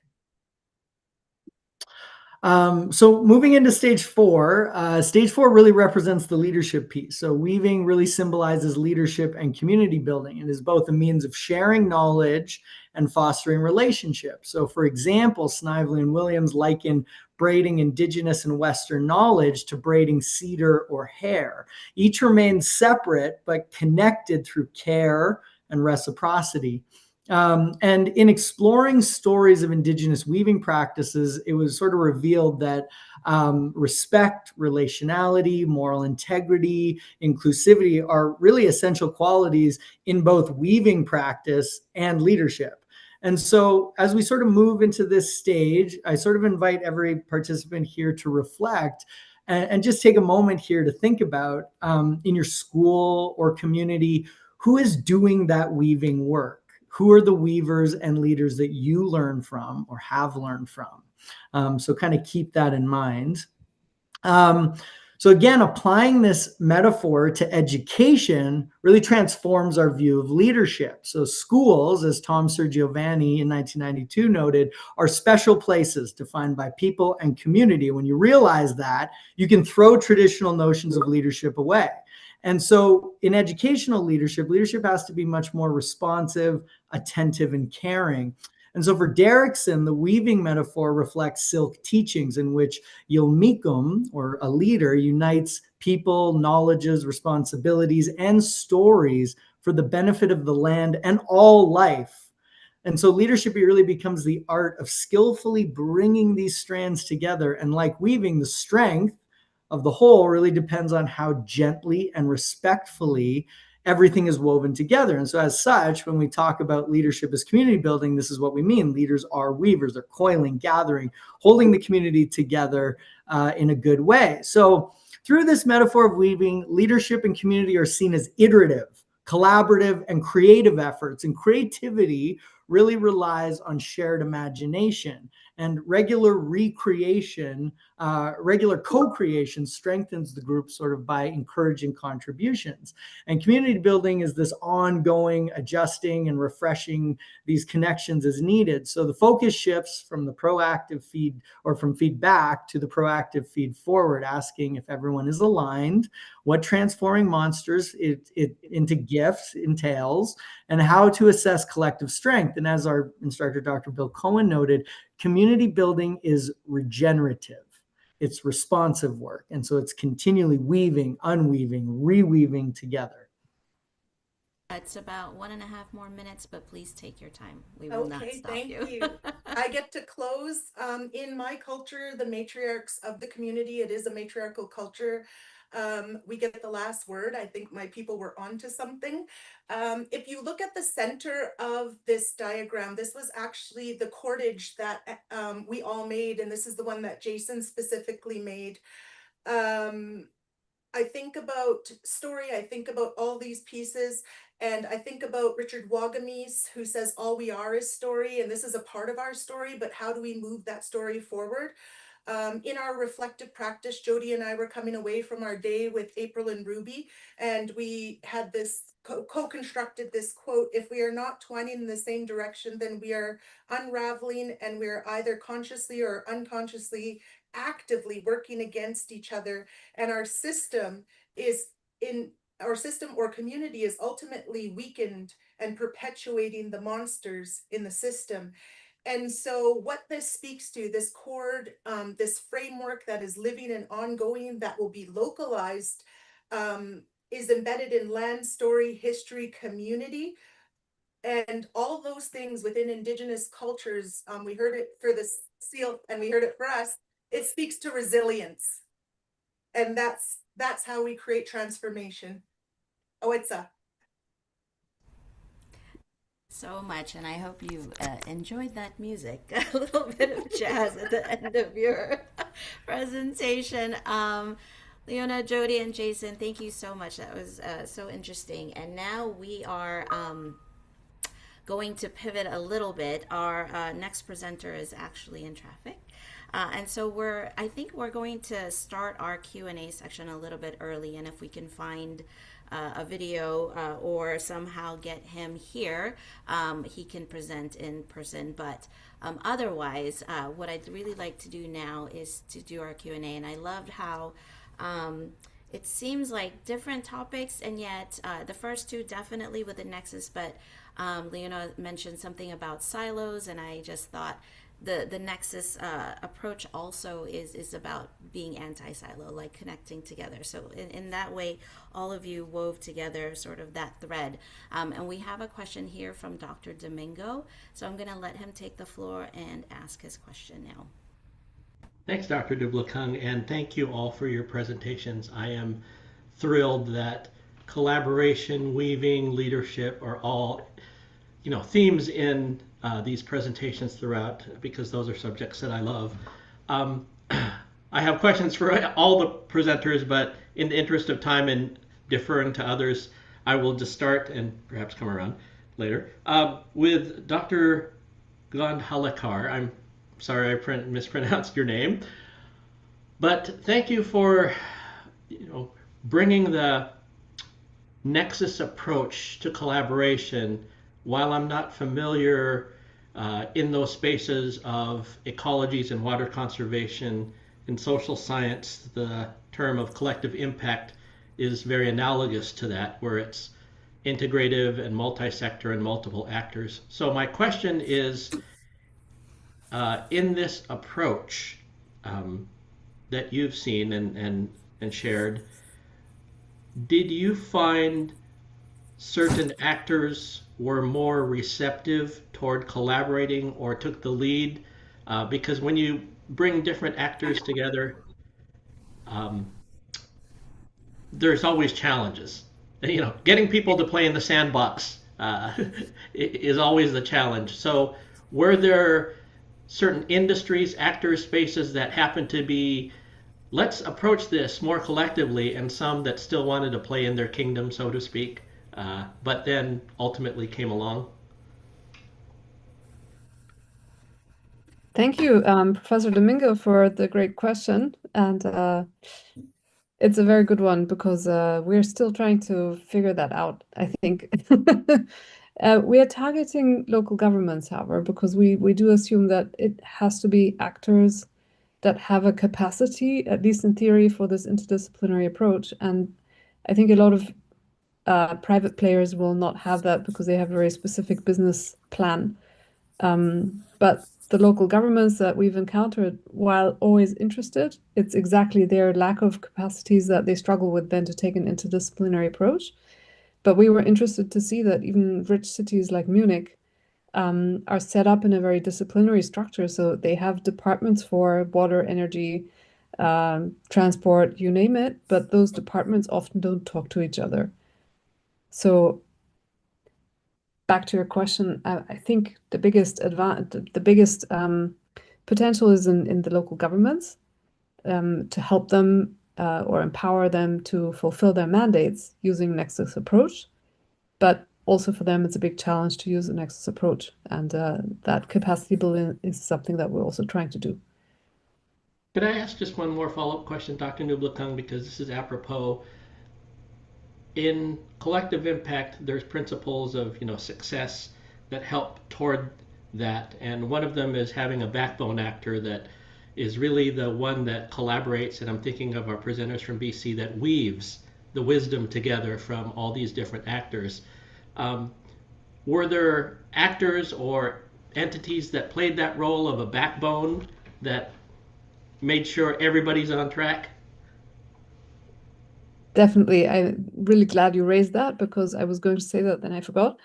So moving into stage four really represents the leadership piece. So weaving really symbolizes leadership and community building. It is both a means of sharing knowledge and fostering relationships. So for example, Snively and Williams liken braiding Indigenous and Western knowledge to braiding cedar or hair. Each remains separate, but connected through care and reciprocity. And in exploring stories of Indigenous weaving practices, it was sort of revealed that respect, relationality, moral integrity, inclusivity are really essential qualities in both weaving practice and leadership. And so as we sort of move into this stage, I sort of invite every participant here to reflect and just take a moment here to think about in your school or community, who is doing that weaving work? Who are the weavers and leaders that you learn from or have learned from? So kind of keep that in mind. So again, applying this metaphor to education really transforms our view of leadership. So schools, as Tom Sergiovanni in 1992 noted, are special places defined by people and community. When you realize that, you can throw traditional notions of leadership away. And so in educational leadership, leadership has to be much more responsive, attentive, and caring. And so for Derrickson, the weaving metaphor reflects silk teachings in which Yilmikum, or a leader, unites people, knowledges, responsibilities, and stories for the benefit of the land and all life. And so leadership really becomes the art of skillfully bringing these strands together. And like weaving, the strength of the whole really depends on how gently and respectfully everything is woven together. And so as such, when we talk about leadership as community building, this is what we mean. Leaders are weavers. They're coiling, gathering, holding the community together in a good way. So through this metaphor of weaving, leadership and community are seen as iterative, collaborative, and creative efforts. And creativity really relies on shared imagination, and regular recreation, regular co-creation strengthens the group sort of by encouraging contributions. And community building is this ongoing adjusting and refreshing these connections as needed. So the focus shifts from the proactive feed or from feedback to the proactive feed forward, asking if everyone is aligned, what transforming monsters it into gifts entails, and how to assess collective strength. And as our instructor, Dr. Bill Cohen noted, community building is regenerative. It's responsive work. And so it's continually weaving, unweaving, reweaving together. It's about 1.5 more minutes, but please take your time. We will not Okay, stop thank you. you. I get to close. In my culture, the matriarchs of the community, it is a matriarchal culture. We get the last word. I think my people were onto something. If you look at the center of this diagram, this was actually the cordage that we all made, and this is the one that Jason specifically made. I think about story, I think about all these pieces, and I think about Richard Wagamese, who says all we are is story, and this is a part of our story, but how do we move that story forward? In our reflective practice, Jody and I were coming away from our day with April and Ruby, and we had this co-constructed this quote: if we are not twining in the same direction, then we are unraveling, and we're either consciously or unconsciously actively working against each other. And our system or community is ultimately weakened and perpetuating the monsters in the system. And so what this speaks to, this cord, this framework that is living and ongoing, that will be localized, is embedded in land, story, history, community, and all those things within Indigenous cultures. We heard it for the seal and we heard it for us. It speaks to resilience. And that's how we create transformation. Oetsa. So much, and I hope you enjoyed that music. A little bit of jazz at the end of your presentation. Leona, Jody, and Jason, thank you so much. That was so interesting. And now we are going to pivot a little bit. Our next presenter is actually in traffic. And so I think we're going to start our Q&A section a little bit early, and if we can find a video or somehow get him here, he can present in person. But otherwise, what I'd really like to do now is to do our Q&A. And I loved how it seems like different topics, and yet the first two definitely with the Nexus, but Leona mentioned something about silos, and I just thought the Nexus approach also is about being anti-silo, like connecting together. So in that way, all of you wove together sort of that thread. And we have a question here from Dr. Domingo. So I'm going to let him take the floor and ask his question now. Thanks, Dr. Dublakung, and thank you all for your presentations. I am thrilled that collaboration, weaving, leadership are all, themes in these presentations throughout, because those are subjects that I love. I have questions for all the presenters, but in the interest of time and deferring to others, I will just start and perhaps come around later with Dr. Gondhalekar. I'm sorry I mispronounced your name, but thank you for bringing the Nexus approach to collaboration. While I'm not familiar in those spaces of ecologies and water conservation in social science, the term of collective impact is very analogous to that, where it's integrative and multi-sector and multiple actors. So my question is, in this approach that you've seen and shared, did you find certain actors were more receptive toward collaborating or took the lead? Because when you bring different actors together, there's always challenges. Getting people to play in the sandbox is always the challenge. So were there certain industries, actors, spaces that happened to be, let's approach this more collectively, and some that still wanted to play in their kingdom, so to speak, but then ultimately came along? Thank you, Professor Domingo, for the great question. And it's a very good one, because we're still trying to figure that out, I think. We are targeting local governments, however, because we do assume that it has to be actors that have a capacity, at least in theory, for this interdisciplinary approach. And I think a lot of private players will not have that because they have a very specific business plan. But the local governments that we've encountered, while always interested, it's exactly their lack of capacities that they struggle with then to take an interdisciplinary approach. But we were interested to see that even rich cities like Munich are set up in a very disciplinary structure. So they have departments for water, energy, transport, you name it, but those departments often don't talk to each other. So back to your question, I think the biggest potential is in the local governments to help them or empower them to fulfill their mandates using Nexus approach. But also for them, it's a big challenge to use a Nexus approach. And that capacity building is something that we're also trying to do. Could I ask just one more follow-up question, Dr. Dublakung, because this is apropos. In collective impact, there's principles of success that help toward that, and one of them is having a backbone actor that is really the one that collaborates, and I'm thinking of our presenters from BC, that weaves the wisdom together from all these different actors. Were there actors or entities that played that role of a backbone that made sure everybody's on track? Definitely. I'm really glad you raised that, because I was going to say that, then I forgot.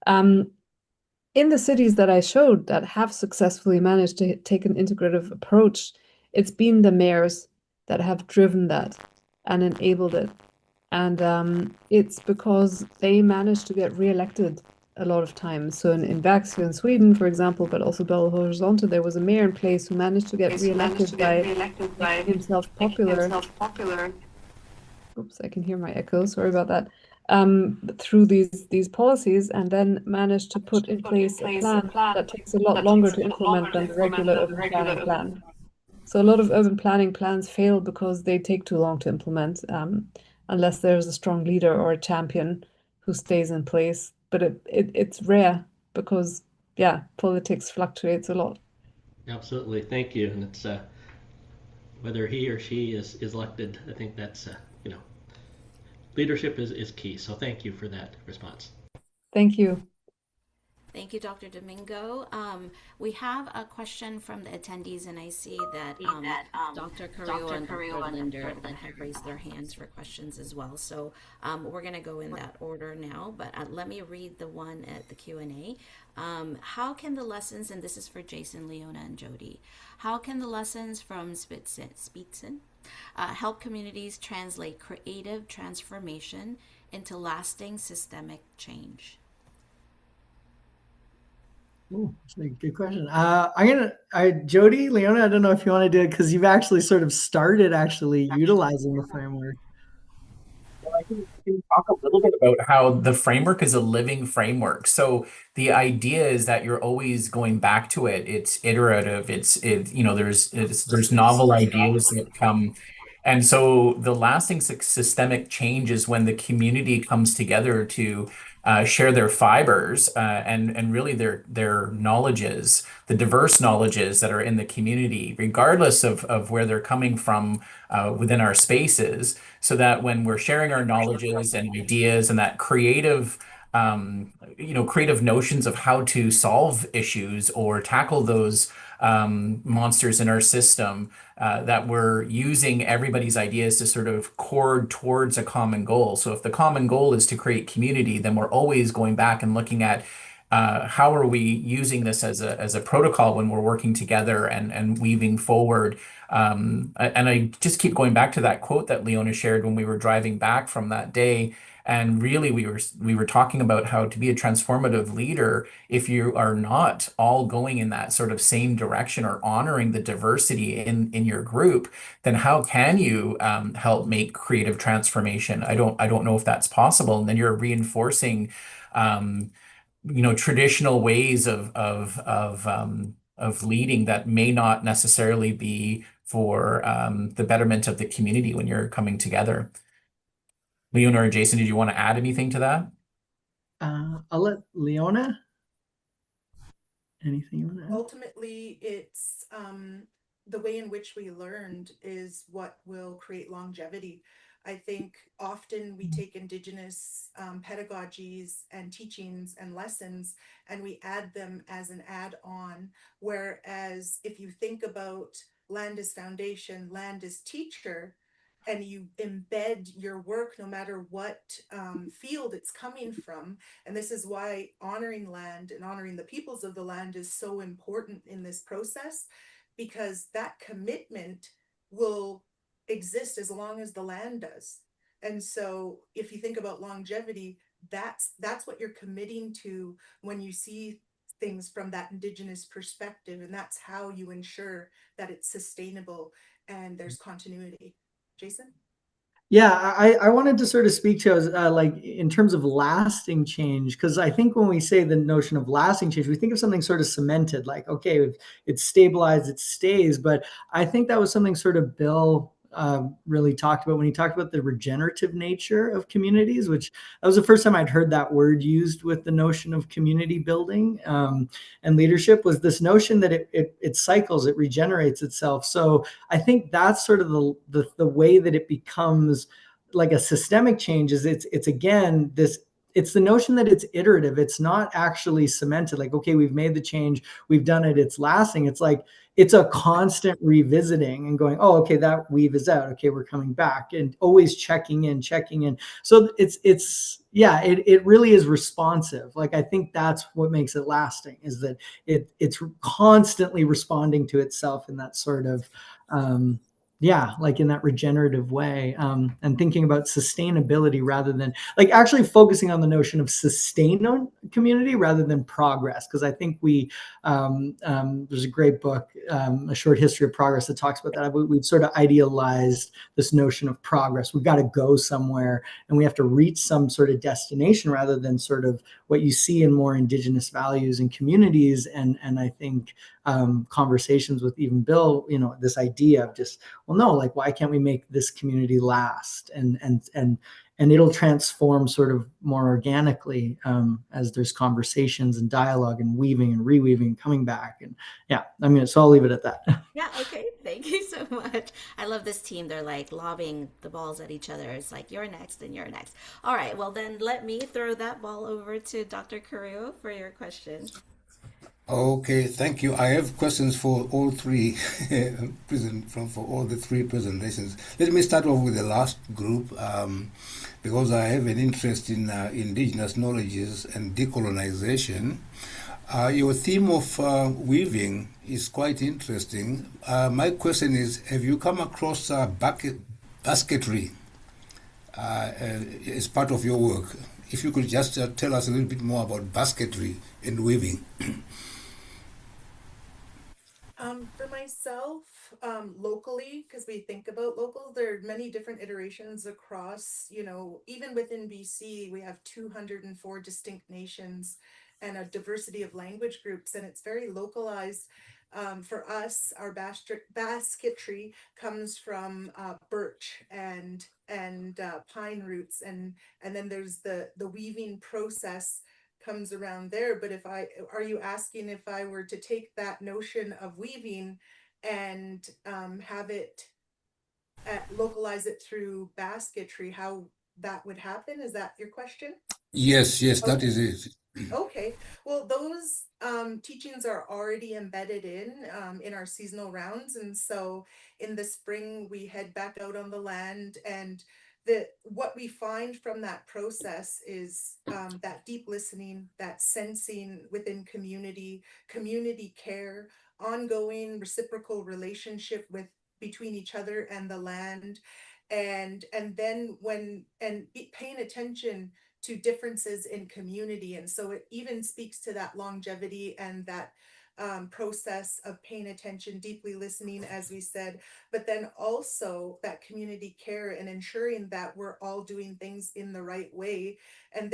In the cities that I showed that have successfully managed to take an integrative approach, it's been the mayors that have driven that and enabled it. And it's because they managed to get reelected a lot of times. So in Växjö in Sweden, for example, but also Belo Horizonte, there was a mayor in place who managed to get reelected by making himself popular. Oops, I can hear my echo. Sorry about that. Through these policies, and then managed to put in place a plan that takes a lot longer to implement than the regular urban planning plan. So a lot of urban planning plans fail because they take too long to implement, unless there's a strong leader or a champion who stays in place. But it's rare because, yeah, politics fluctuates a lot. Absolutely, thank you. And it's whether he or she is elected, I think that's leadership is key. So thank you for that response. Thank you. Thank you, Dr. Domingo. We have a question from the attendees, and I see that Dr. Carrillo and Dr. Linder have raised their hands for questions as well. So we're going to go in that order now, but let me read the one at the Q&A. How can the lessons, and this is for Jason, Leona, and Jody, how can the lessons from Spitzen help communities translate creative transformation into lasting systemic change? Oh, that's a good question. Jody, Leona, I don't know if you want to do it because you've actually sort of started utilizing the framework. Well, I can talk a little bit about how the framework is a living framework. So the idea is that you're always going back to it. It's iterative. There's novel ideas that come. And so the lasting systemic change is when the community comes together to share their fibers and really their knowledges, the diverse knowledges that are in the community, regardless of where they're coming from within our spaces, so that when we're sharing our knowledges and ideas and that creative notions of how to solve issues or tackle those monsters in our system, that we're using everybody's ideas to sort of chord towards a common goal. So if the common goal is to create community, then we're always going back and looking at how are we using this as a protocol when we're working together and weaving forward. And I just keep going back to that quote that Leona shared when we were driving back from that day. And really, we were talking about how to be a transformative leader, if you are not all going in that sort of same direction or honoring the diversity in your group, then how can you help make creative transformation? I don't know if that's possible. And then you're reinforcing traditional ways of leading that may not necessarily be for the betterment of the community when you're coming together. Leona or Jason, did you want to add anything to that? I'll let Leona. Anything you want to add? Ultimately, it's the way in which we learned is what will create longevity. I think often we take Indigenous pedagogies and teachings and lessons and we add them as an add-on. Whereas if you think about land as foundation, land as teacher, and you embed your work no matter what field it's coming from. And this is why honoring land and honoring the peoples of the land is so important in this process, because that commitment will exist as long as the land does. And so if you think about longevity, that's what you're committing to when you see things from that Indigenous perspective. And that's how you ensure that it's sustainable and there's continuity. Jason? Yeah, I wanted to sort of speak to like in terms of lasting change, because I think when we say the notion of lasting change, we think of something sort of cemented, like, okay, it's stabilized, it stays. But I think that was something sort of Bill really talked about when he talked about the regenerative nature of communities, which that was the first time I'd heard that word used with the notion of community building and leadership, was this notion that it cycles, it regenerates itself. So I think that's sort of the way that it becomes like a systemic change is it's again this. It's the notion that it's iterative. It's not actually cemented. Like, okay, we've made the change, we've done it, it's lasting. It's like it's a constant revisiting and going, oh, okay, that weave is out. Okay, we're coming back, and always checking in. So it really is responsive. Like, I think that's what makes it lasting, is that it's constantly responding to itself in that sort of like in that regenerative way, and thinking about sustainability rather than like actually focusing on the notion of sustain community rather than progress. Because I think there's a great book, A Short History of Progress, that talks about that. We've sort of idealized this notion of progress. We've got to go somewhere and we have to reach some sort of destination rather than sort of what you see in more Indigenous values and communities. And I think conversations with even Bill, this idea of just, well, no, like, why can't we make this community last and and it'll transform sort of more organically as there's conversations and dialogue and weaving and reweaving, coming back. And yeah, I mean, so I'll leave it at that. Yeah, okay. Thank you so much. I love this team. They're like lobbing the balls at each other. It's like, you're next and you're next. All right, well, then let me throw that ball over to Dr. Carrillo for your question. Okay, thank you. I have questions for all three for all the three presentations. Let me start off with the last group because I have an interest in indigenous knowledges and decolonization. Your theme of weaving is quite interesting. My question is, have you come across basketry as part of your work? If you could just tell us a little bit more about basketry and weaving. For myself, locally, because we think about locals, there are many different iterations across, even within BC, we have 204 distinct nations and a diversity of language groups, and it's very localized. For us, our basketry comes from birch and pine roots, and then there's the weaving process comes around there. But are you asking if I were to take that notion of weaving and have it localize it through basketry, how that would happen? Is that your question? Yes, that is it. Okay, well, those teachings are already embedded in our seasonal rounds, and so in the spring we head back out on the land, and what we find from that process is that deep listening, that sensing within community care, ongoing reciprocal relationship between each other and the land, and then paying attention to differences in community. And so it even speaks to that longevity and that process of paying attention, deeply listening, as we said, but then also that community care and ensuring that we're all doing things in the right way. And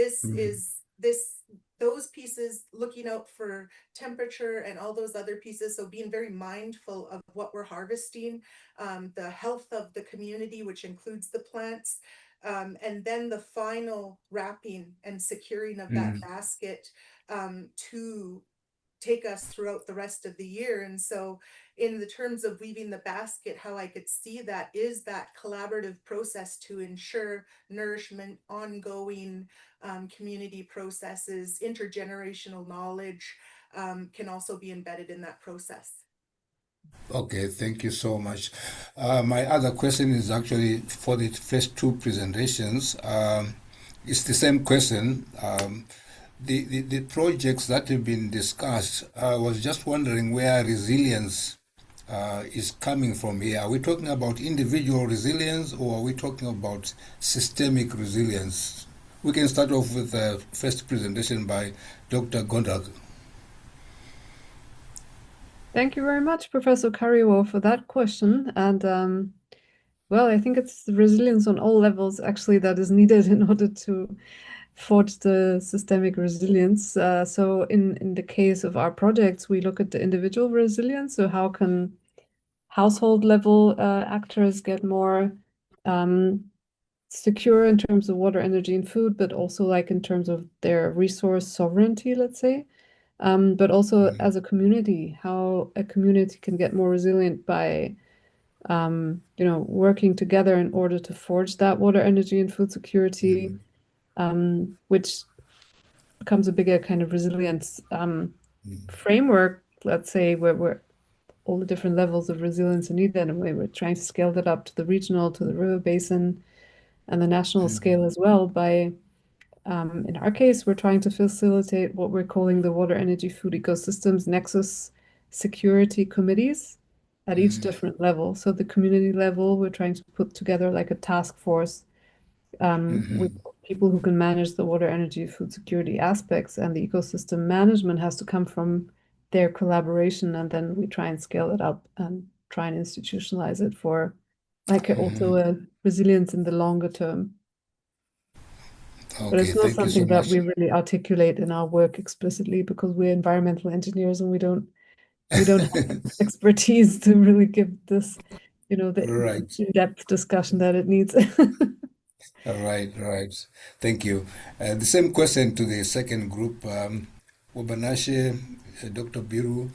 those pieces, looking out for temperature and all those other pieces. So being very mindful of what we're harvesting, the health of the community, which includes the plants, and then the final wrapping and securing of that basket to take us throughout the rest of the year. And so in the terms of weaving the basket, how I could see that is that collaborative process to ensure nourishment, ongoing community processes, intergenerational knowledge can also be embedded in that process. Okay, thank you so much. My other question is actually for the first two presentations. It's the same question. The projects that have been discussed, I was just wondering where resilience is coming from here. Are we talking about individual resilience, or are we talking about systemic resilience? We can start off with the first presentation by Dr. Gondak. Thank you very much, Professor Carrillo, for that question. And well, I think it's the resilience on all levels actually that is needed in order to forge the systemic resilience. So in the case of our projects, we look at the individual resilience. So how can household level actors get more secure in terms of water, energy, and food, but also like in terms of their resource sovereignty, let's say. But also as a community, how a community can get more resilient by working together in order to forge that water, energy, and food security, which becomes a bigger kind of resilience framework, let's say, where all the different levels of resilience are needed, and we're trying to scale that up to the regional, to the river basin, and the national scale as well by, in our case, we're trying to facilitate what we're calling the water, energy, food ecosystems Nexus security committees at each different level. So the community level, we're trying to put together like a task force with people who can manage the water, energy, food security aspects, and the ecosystem management has to come from their collaboration, and then we try and scale it up and try and institutionalize it for like also a resilience in the longer term. But Okay, it's not thank you so something that much. we really articulate in our work explicitly because we're environmental engineers and we don't have expertise to really give this, the Right. in-depth discussion that it needs. All right, right. Thank you. The same question to the second group, Wabanashe, Dr. Biru.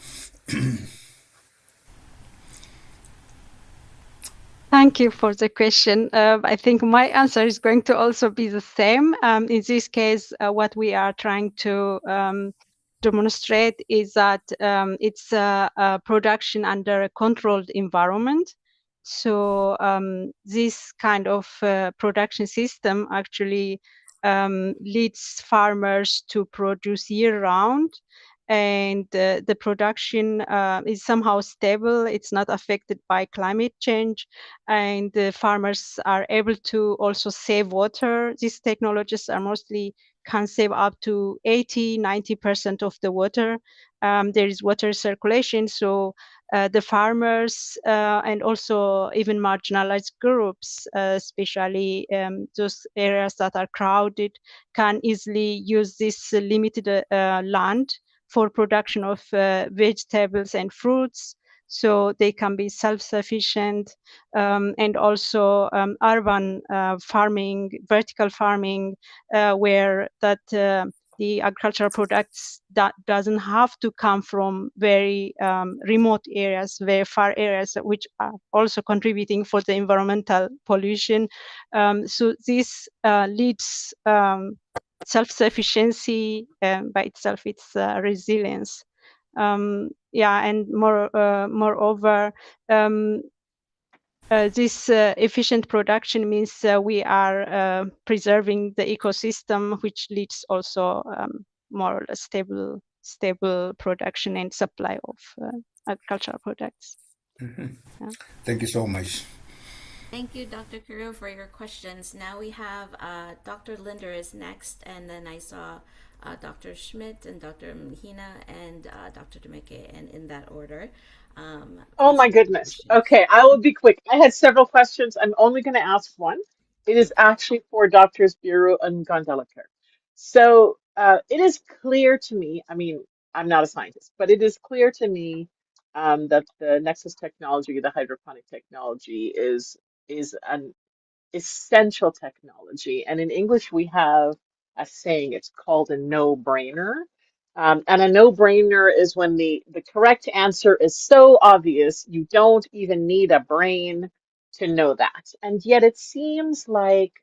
Thank you for the question. I think my answer is going to also be the same. In this case, what we are trying to demonstrate is that it's a production under a controlled environment. So this kind of production system actually leads farmers to produce year-round, and the production is somehow stable. It's not affected by climate change, and the farmers are able to also save water. These technologies are mostly can save up to 80-90% of the water. There is water circulation, so the farmers and also even marginalized groups, especially those areas that are crowded, can easily use this limited land for production of vegetables and fruits, so they can be self-sufficient. And also urban farming, vertical farming, where that the agricultural products that doesn't have to come from very remote areas, very far areas, which are also contributing for the environmental pollution. So this leads self-sufficiency by itself, it's resilience. Yeah, and moreover, this efficient production means we are preserving the ecosystem, which leads also more or less stable production and supply of agricultural products. Yeah. Thank you so much. Thank you, Dr. Kuro, for your questions. Now we have Dr. Linder is next, and then I saw Dr. Schmidt and Dr. Mahina and Dr. Demeke, and in that order. Oh Please my ask your goodness. questions. Okay, I will be quick. I had several questions. I'm only going to ask one. It is actually for Doctors Bureau and Gondeliker. So it is clear to me, I mean, I'm not a scientist, but it is clear to me that the Nexus technology, the hydroponic technology, is an essential technology. And in English, we have a saying, it's called a no-brainer. And a no-brainer is when the correct answer is so obvious, you don't even need a brain to know that. And yet it seems like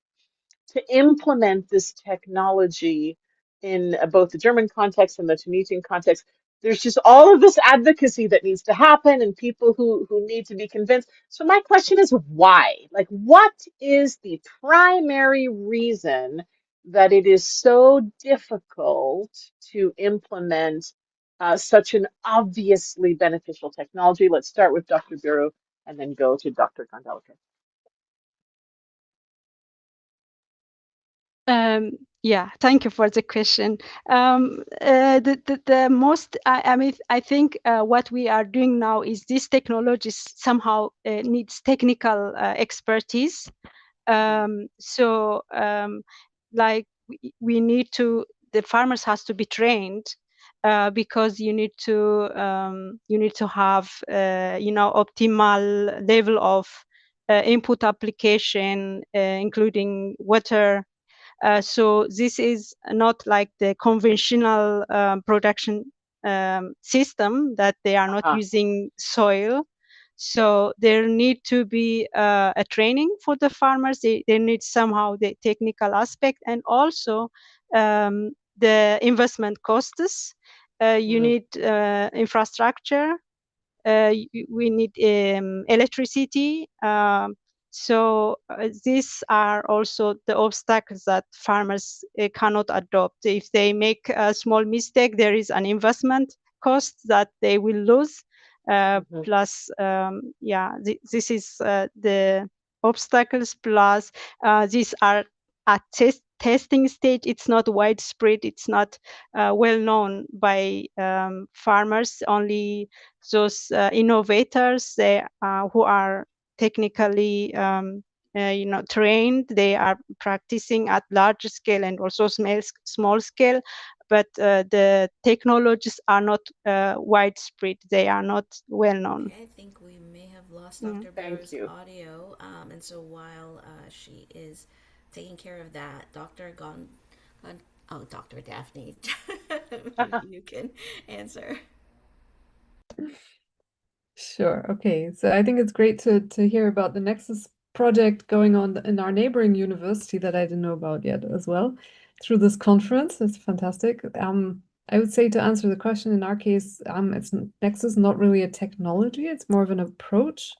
to implement this technology in both the German context and the Tunisian context, there's just all of this advocacy that needs to happen and people who need to be convinced. So my question is why? Like, what is the primary reason that it is so difficult to implement such an obviously beneficial technology? Let's start with Dr. Bureau and then go to Dr. Gondeliker. Yeah, thank you for the question. The most, I mean, I think what we are doing now is this technology somehow needs technical expertise. So, like we need to, the farmers has to be trained because you need to have optimal level of input application, including water. So this is not like the conventional production system that they are not using soil. So there need to be a training for the farmers. They need somehow the technical aspect, and also the investment costs. You need infrastructure. We need electricity. So these are also the obstacles that farmers cannot adopt. If they make a small mistake, there is an investment cost that they will lose. Plus, this is the obstacles. Plus, these are at testing stage. It's not widespread. It's not well known by farmers. Only those innovators, they who are technically trained, they are practicing at large scale and also small scale, but the technologies are not widespread. They are not well known. Okay, I think we may have lost Dr. Thank Barrow's you. audio, and so while she is taking care of that. Dr. Daphne, you can answer. Sure. Okay. So I think it's great to hear about the Nexus project going on in our neighboring university that I didn't know about yet as well through this conference. It's fantastic. I would say, to answer the question, in our case, Nexus is not really a technology, it's more of an approach.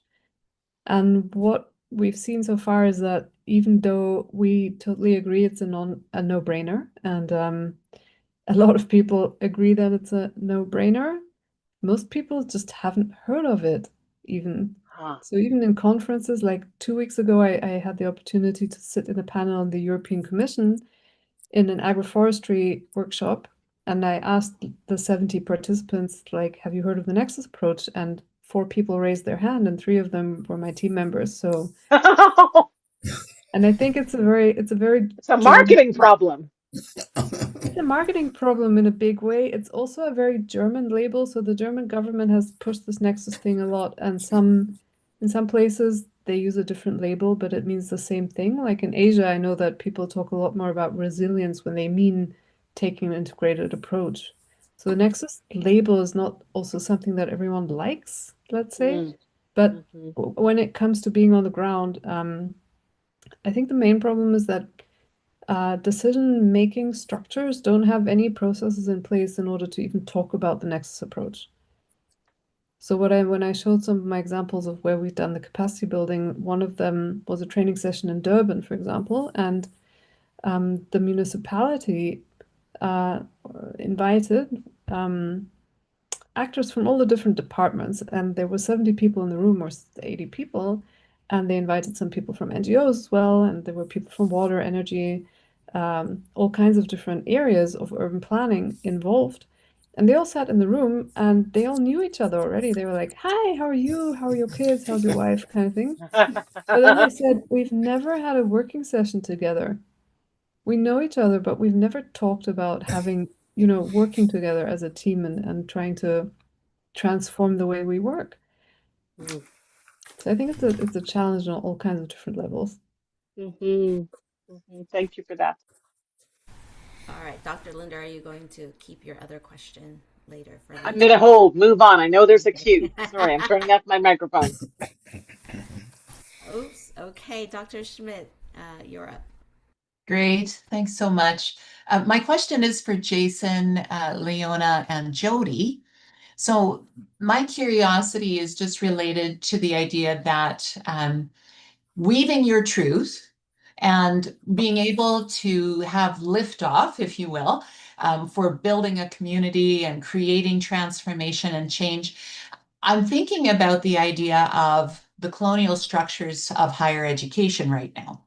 And what we've seen so far is that even though we totally agree it's a no-brainer, and a lot of people agree that it's a no-brainer, most people just haven't heard of it even. Huh. So even in conferences, like 2 weeks ago, I had the opportunity to sit in a panel on the European Commission in an agroforestry workshop, and I asked the 70 participants, like, have you heard of the Nexus approach? And 4 people raised their hand, and 3 of them were my team members. So, and I think it's a very It's a German. marketing problem. It's a marketing problem in a big way. It's also a very German label. So the German government has pushed this Nexus thing a lot, and in some places they use a different label, but it means the same thing. Like in Asia, I know that people talk a lot more about resilience when they mean taking an integrated approach. So the Nexus label is not also something that everyone likes, let's say. Mm. But Mhm. when it comes to being on the ground, I think the main problem is that decision-making structures don't have any processes in place in order to even talk about the Nexus approach. So when I showed some of my examples of where we've done the capacity building, one of them was a training session in Durban, for example, and the municipality invited actors from all the different departments, and there were 70 people in the room, or 80 people, and they invited some people from NGOs as well, and there were people from water, energy, all kinds of different areas of urban planning involved. And they all sat in the room, and they all knew each other already. They were like, "Hi, how are you? How are your kids? How's your wife?" kind of thing. But then they said, "We've never had a working session together. We know each other, but we've never talked about having, working together as a team and trying to transform the way we work." Mm. So I think it's a challenge on all kinds of different levels. Mhm. Mhm. Thank you for that. All right, Dr. Linda, are you going to keep your other question later for I'm later? gonna hold, move on. I know there's a Okay. queue. Sorry, I'm turning off my microphone. Oops. Okay, Dr. Schmidt, you're up. Great. Thanks so much. My question is for Jason, Leona, and Jody. So my curiosity is just related to the idea that weaving your truth and being able to have liftoff, if you will, for building a community and creating transformation and change. I'm thinking about the idea of the colonial structures of higher education right now.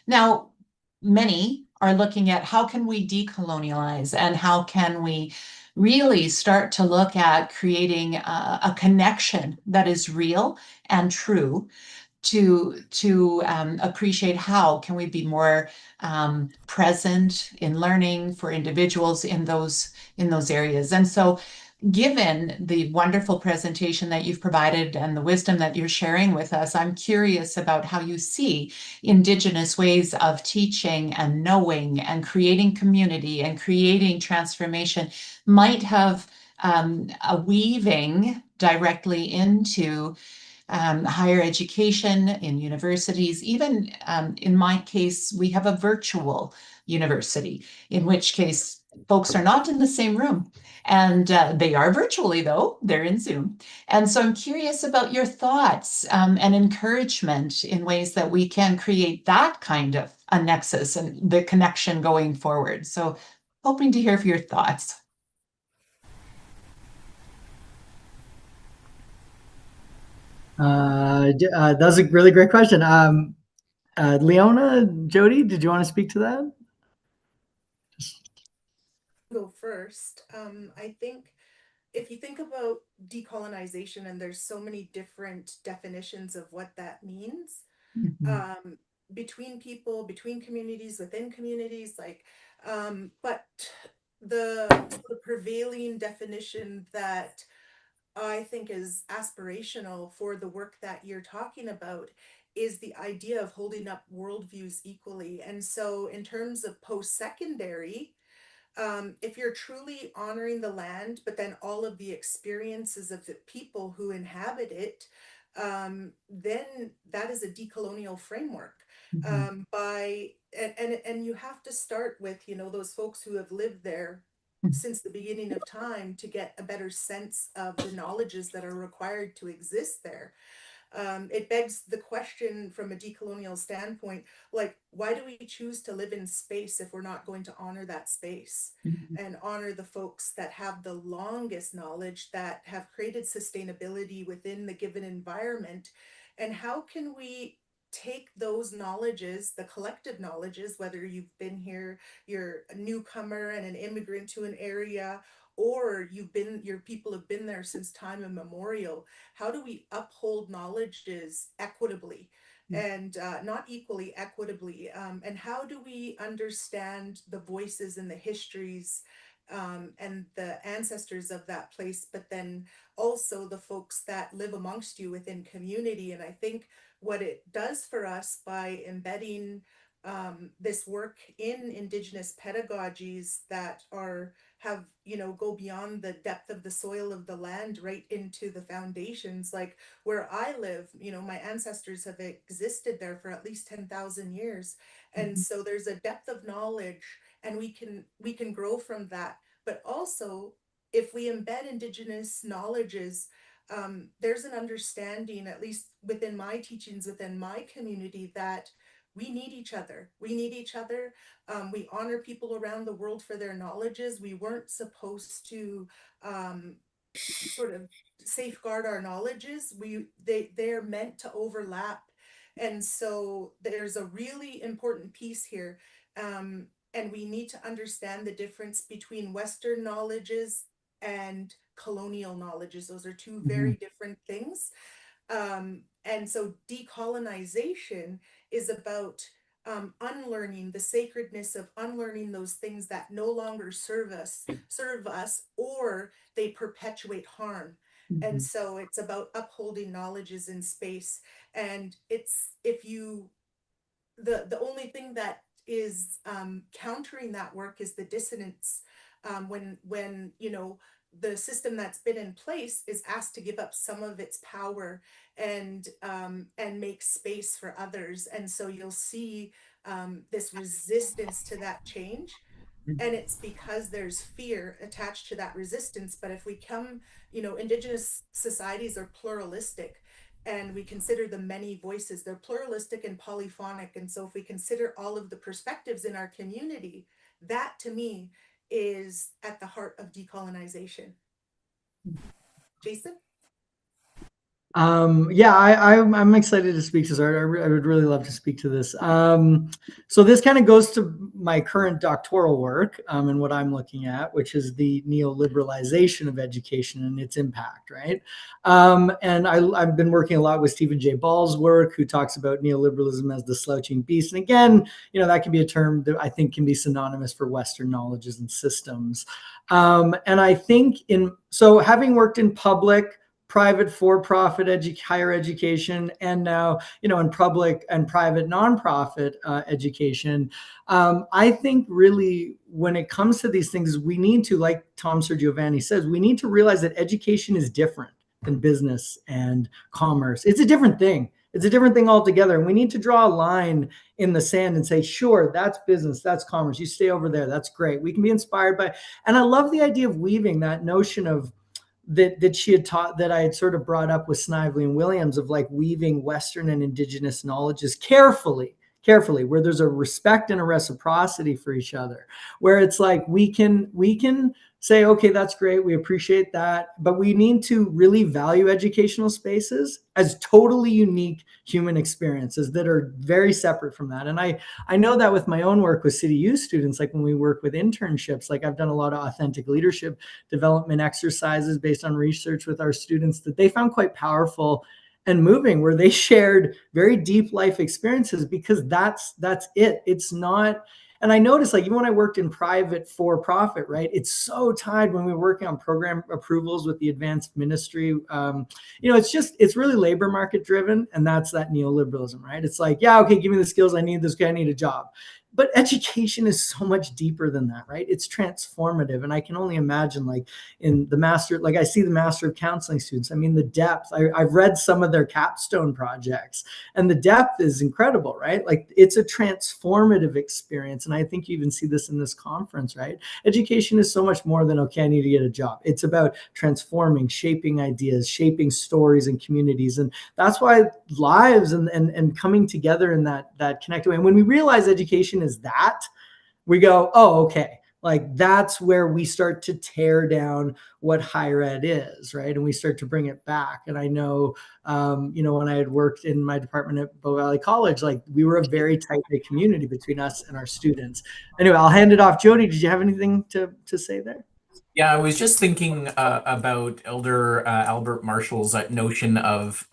Now, many are looking at how can we decolonialize and how can we really start to look at creating a connection that is real and true to appreciate how can we be more present in learning for individuals in those areas. And so given the wonderful presentation that you've provided and the wisdom that you're sharing with us, I'm curious about how you see Indigenous ways of teaching and knowing and creating community and creating transformation might have a weaving directly into higher education in universities. Even in my case, we have a virtual university, in which case folks are not in the same room. And they are virtually, though, they're in Zoom. And so I'm curious about your thoughts and encouragement in ways that we can create that kind of a nexus and the connection going forward. So hoping to hear your thoughts. That's a really great question. Leona, Jody, did you want to speak to that? Go first. I think if you think about decolonization, and there's so many different definitions of what that means, between people, between communities, within communities, but the prevailing definition that I think is aspirational for the work that you're talking about is the idea of holding up worldviews equally. And so in terms of post-secondary, if you're truly honoring the land, but then all of the experiences of the people who inhabit it, then that is a decolonial framework. And you have to start with, you know, those folks who have lived there since the beginning of time to get a better sense of the knowledges that are required to exist there. It begs the question from a decolonial standpoint, like, why do we choose to live in space if we're not going to honor that space and honor the folks that have the longest knowledge, that have created sustainability within the given environment? And how can we take those knowledges, the collective knowledges, whether you've been here, you're a newcomer and an immigrant to an area, or your people have been there since time immemorial, how do we uphold knowledges equitably and not equally, equitably? And how do we understand the voices and the histories and the ancestors of that place, but then also the folks that live amongst you within community? And I think what it does for us by embedding this work in Indigenous pedagogies that have, you know, go beyond the depth of the soil of the land right into the foundations. Like where I live, you know, my ancestors have existed there for at least 10,000 years. And so there's a depth of knowledge, and we can grow from that. But also, if we embed Indigenous knowledges, there's an understanding, at least within my teachings, within my community, that we need each other. We need each other. We honor people around the world for their knowledges. We weren't supposed to sort of safeguard our knowledges. They're meant to overlap. And so there's a really important piece here. And we need to understand the difference between Western knowledges and colonial knowledges. Those are two very different things. And so decolonization is about unlearning the sacredness of unlearning those things that no longer serve us, or they perpetuate harm. And so it's about upholding knowledges in space. And the only thing that is countering that work is the dissonance, when you know, the system that's been in place is asked to give up some of its power and make space for others. And so you'll see this resistance to that change. And it's because there's fear attached to that resistance. But if we you know, Indigenous societies are pluralistic, and we consider the many voices, they're pluralistic and polyphonic. And so if we consider all of the perspectives in our community, that to me is at the heart of decolonization. Jason? Yeah, I'm excited to speak to this. I would really love to speak to this. So this kind of goes to my current doctoral work and what I'm looking at, which is the neoliberalization of education and its impact, right? And I've been working a lot with Stephen J. Ball's work, who talks about neoliberalism as the slouching beast. And again, you know, that can be a term that I think can be synonymous for Western knowledges and systems. And I think so having worked in public, private for-profit higher education, and now, you know, in public and private nonprofit education, I think really when it comes to these things, we need to, like Tom Sergiovanni says, we need to realize that education is different than business and commerce. It's a different thing. It's a different thing altogether. And we need to draw a line in the sand and say, sure, that's business, that's commerce. You stay over there. That's great. We can be inspired by, and I love the idea of weaving that notion of that she had taught, that I had sort of brought up with Snively and Williams, of like weaving Western and Indigenous knowledges carefully, where there's a respect and a reciprocity for each other, where it's like we can say, okay, that's great, we appreciate that, but we need to really value educational spaces as totally unique human experiences that are very separate from that. And I know that with my own work with City U students, like when we work with internships, like I've done a lot of authentic leadership development exercises based on research with our students that they found quite powerful and moving, where they shared very deep life experiences, because that's it. It's not, And I noticed, like, even when I worked in private for-profit, right, it's so tied when we were working on program approvals with the advanced ministry. It's really labor market driven, and that's that neoliberalism, right? It's like, yeah, okay, give me the skills I need. This guy, I need a job. But education is so much deeper than that, right? It's transformative. And I can only imagine, like, in the master, like I see the Master of Counseling students. I mean, the depth, I've read some of their capstone projects, and the depth is incredible, right? Like, it's a transformative experience. And I think you even see this in this conference, right? Education is so much more than, okay, I need to get a job. It's about transforming, shaping ideas, shaping stories and communities. And that's why lives and coming together in that connected way. And when we realize education is that, we go, oh, okay. Like, that's where we start to tear down what higher ed is, right? And we start to bring it back. And I know, when I had worked in my department at Bow Valley College, like, we were a very tight-knit community between us and our students. Anyway, I'll hand it off. Jody, did you have anything to say there? Yeah, I was just thinking about Elder Albert Marshall's notion of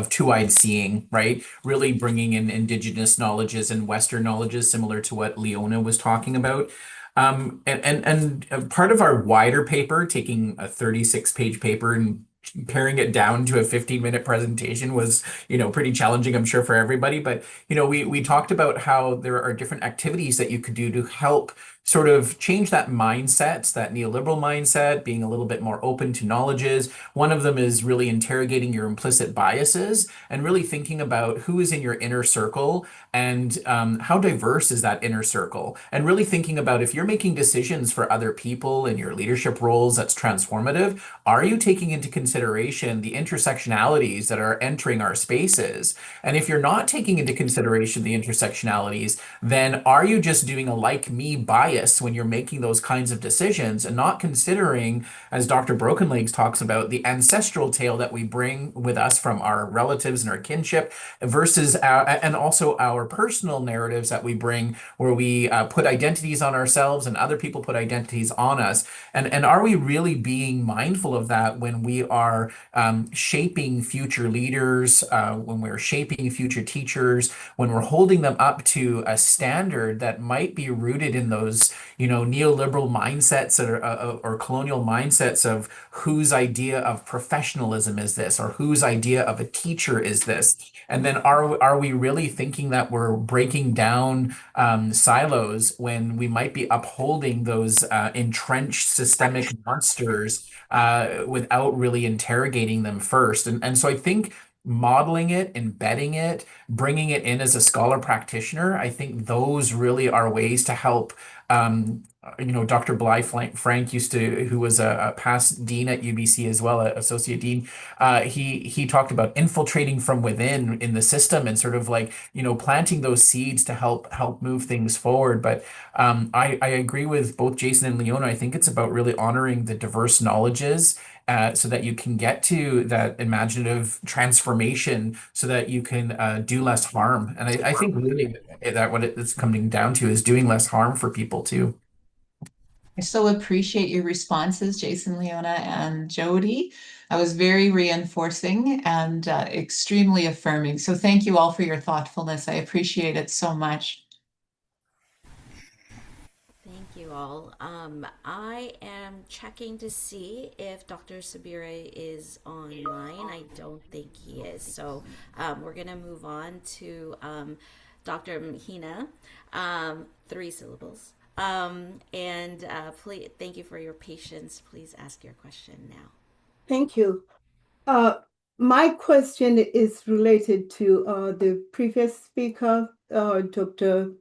two-eyed seeing, right? Really bringing in indigenous knowledges and Western knowledges, similar to what Leona was talking about. And part of our wider paper, taking a 36-page paper and paring it down to a 15-minute presentation was, pretty challenging, I'm sure, for everybody. But, we talked about how there are different activities that you could do to help sort of change that mindset, that neoliberal mindset, being a little bit more open to knowledges. One of them is really interrogating your implicit biases and really thinking about who is in your inner circle and how diverse is that inner circle. And really thinking about, if you're making decisions for other people in your leadership roles that's transformative, are you taking into consideration the intersectionalities that are entering our spaces? And if you're not taking into consideration the intersectionalities, then are you just doing a like me bias when you're making those kinds of decisions and not considering, as Dr. Brokenlegs talks about, the ancestral tale that we bring with us from our relatives and our kinship versus and also our personal narratives that we bring, where we put identities on ourselves and other people put identities on us. And are we really being mindful of that when we are shaping future leaders, when we're shaping future teachers, when we're holding them up to a standard that might be rooted in those, neoliberal mindsets that are, or colonial mindsets of whose idea of professionalism is this, or whose idea of a teacher is this? And then are we really thinking that we're breaking down silos when we might be upholding those entrenched systemic monsters without really interrogating them first? And so I think modeling it, embedding it, bringing it in as a scholar practitioner, I think those really are ways to help. Dr. Bly Frank who was a past dean at UBC as well, associate dean. He talked about infiltrating from within in the system and sort of like, planting those seeds to help move things forward. But I agree with both Jason and Leona. I think it's about really honoring the diverse knowledges so that you can get to that imaginative transformation so that you can do less harm. And I think really that what it's coming down to is doing less harm for people too. I so appreciate your responses, Jason, Leona, and Jody. That was very reinforcing and extremely affirming. So thank you all for your thoughtfulness. I appreciate it so much. Thank you all. I am checking to see if Dr. Sabire is online. I don't think he is. So we're going to move on to Dr. Mahina, 3 syllables. Please, thank you for your patience. Please ask your question now. Thank you. My question is related to the previous speaker, Dr.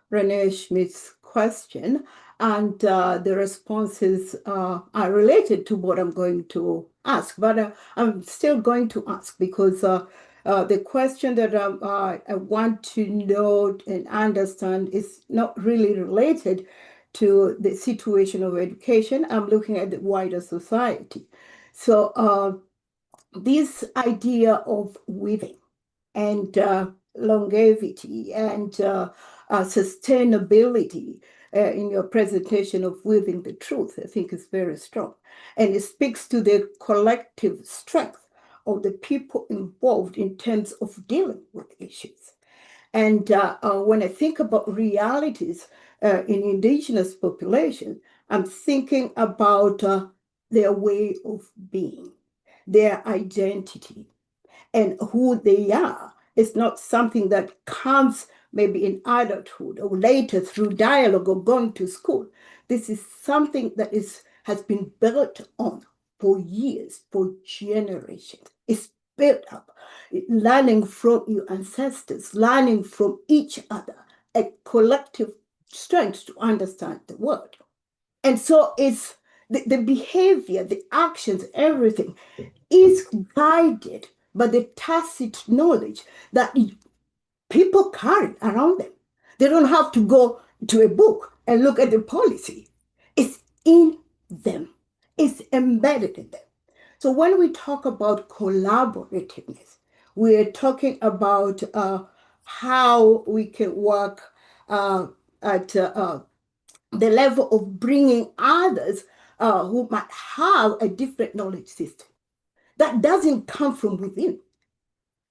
Renee Schmidt's question, and the responses are related to what I'm going to ask, but I'm still going to ask because the question that I want to know and understand is not really related to the situation of education. I'm looking at the wider society. So this idea of weaving and longevity and sustainability in your presentation of weaving the truth, I think is very strong. And it speaks to the collective strength of the people involved in terms of dealing with issues. And when I think about realities in indigenous population, I'm thinking about their way of being, their identity, and who they are. It's not something that comes maybe in adulthood or later through dialogue or going to school. This is something that has been built on for years, for generations. It's built up, learning from your ancestors, learning from each other, a collective strength to understand the world. And so it's the behavior, the actions, everything is guided by the tacit knowledge that people carry around them. They don't have to go to a book and look at the policy. It's in them. It's embedded in them. So when we talk about collaborativeness, we're talking about how we can work at the level of bringing others who might have a different knowledge system. That doesn't come from within.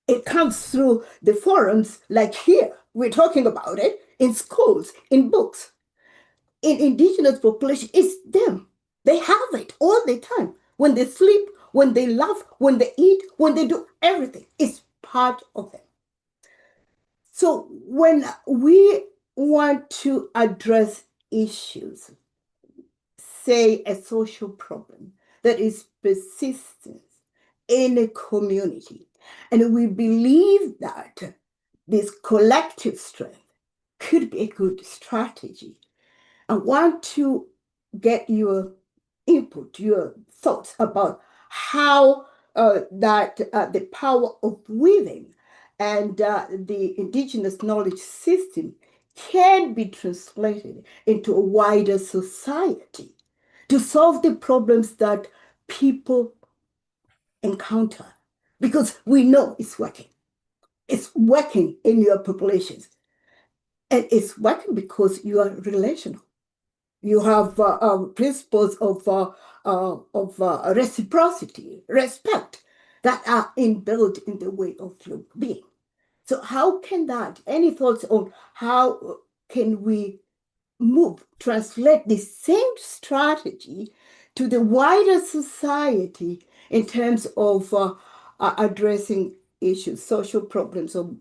It comes through the forums like here. We're talking about it in schools, in books. In indigenous population, it's them. They have it all the time. When they sleep, when they laugh, when they eat, when they do everything, it's part of them. So when we want to address issues, say a social problem that is persistent in a community, and we believe that this collective strength could be a good strategy, I want to get your input, your thoughts about how the power of weaving and the indigenous knowledge system can be translated into a wider society to solve the problems that people encounter, because we know it's working. It's working in your populations. And it's working because you are relational. You have principles of reciprocity, respect that are inbuilt in the way of your being. So how can that, any thoughts on how can we translate the same strategy to the wider society in terms of addressing issues, social problems, or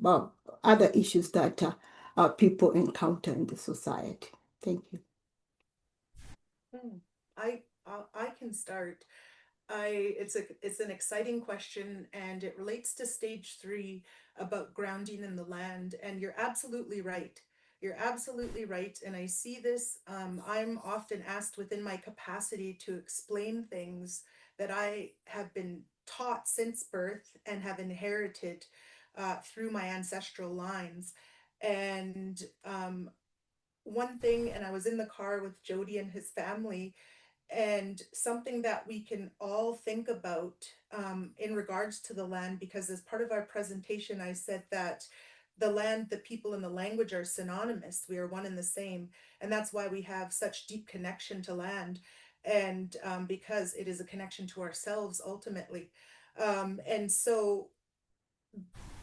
other issues that people encounter in the society? Thank you. I can start. It's an exciting question, and it relates to stage 3 about grounding in the land. And you're absolutely right. You're absolutely right. And I see this. I'm often asked within my capacity to explain things that I have been taught since birth and have inherited through my ancestral lines. And one thing, and I was in the car with Jody and his family, and something that we can all think about in regards to the land, because as part of our presentation, I said that the land, the people, and the language are synonymous. We are one and the same. And that's why we have such deep connection to land. And because it is a connection to ourselves ultimately. And so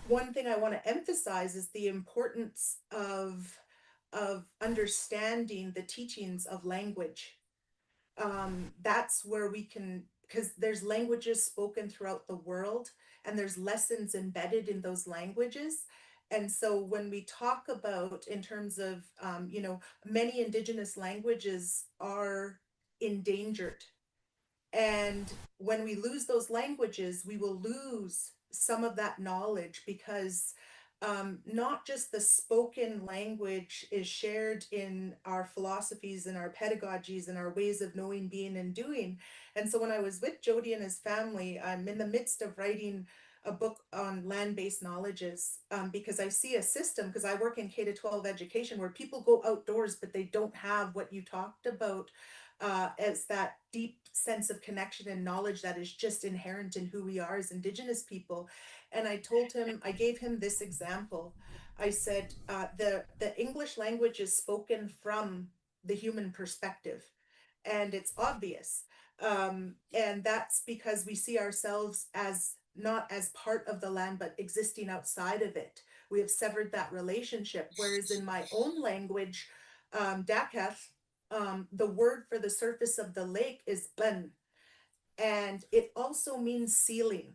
one thing I want to emphasize is the importance of understanding the teachings of language. That's where we can, because there's languages spoken throughout the world, and there's lessons embedded in those languages. And so when we talk about in terms of, many indigenous languages are endangered. And when we lose those languages, we will lose some of that knowledge, because not just the spoken language is shared in our philosophies and our pedagogies and our ways of knowing, being, and doing. And so when I was with Jody and his family, I'm in the midst of writing a book on land-based knowledges, because I see a system, because I work in K-12 education, where people go outdoors, but they don't have what you talked about as that deep sense of connection and knowledge that is just inherent in who we are as Indigenous people. And I told him, I gave him this example. I said, the English language is spoken from the human perspective, and it's obvious. And that's because we see ourselves as not as part of the land, but existing outside of it. We have severed that relationship. Whereas in my own language, Daketh, the word for the surface of the lake is ben, and it also means ceiling.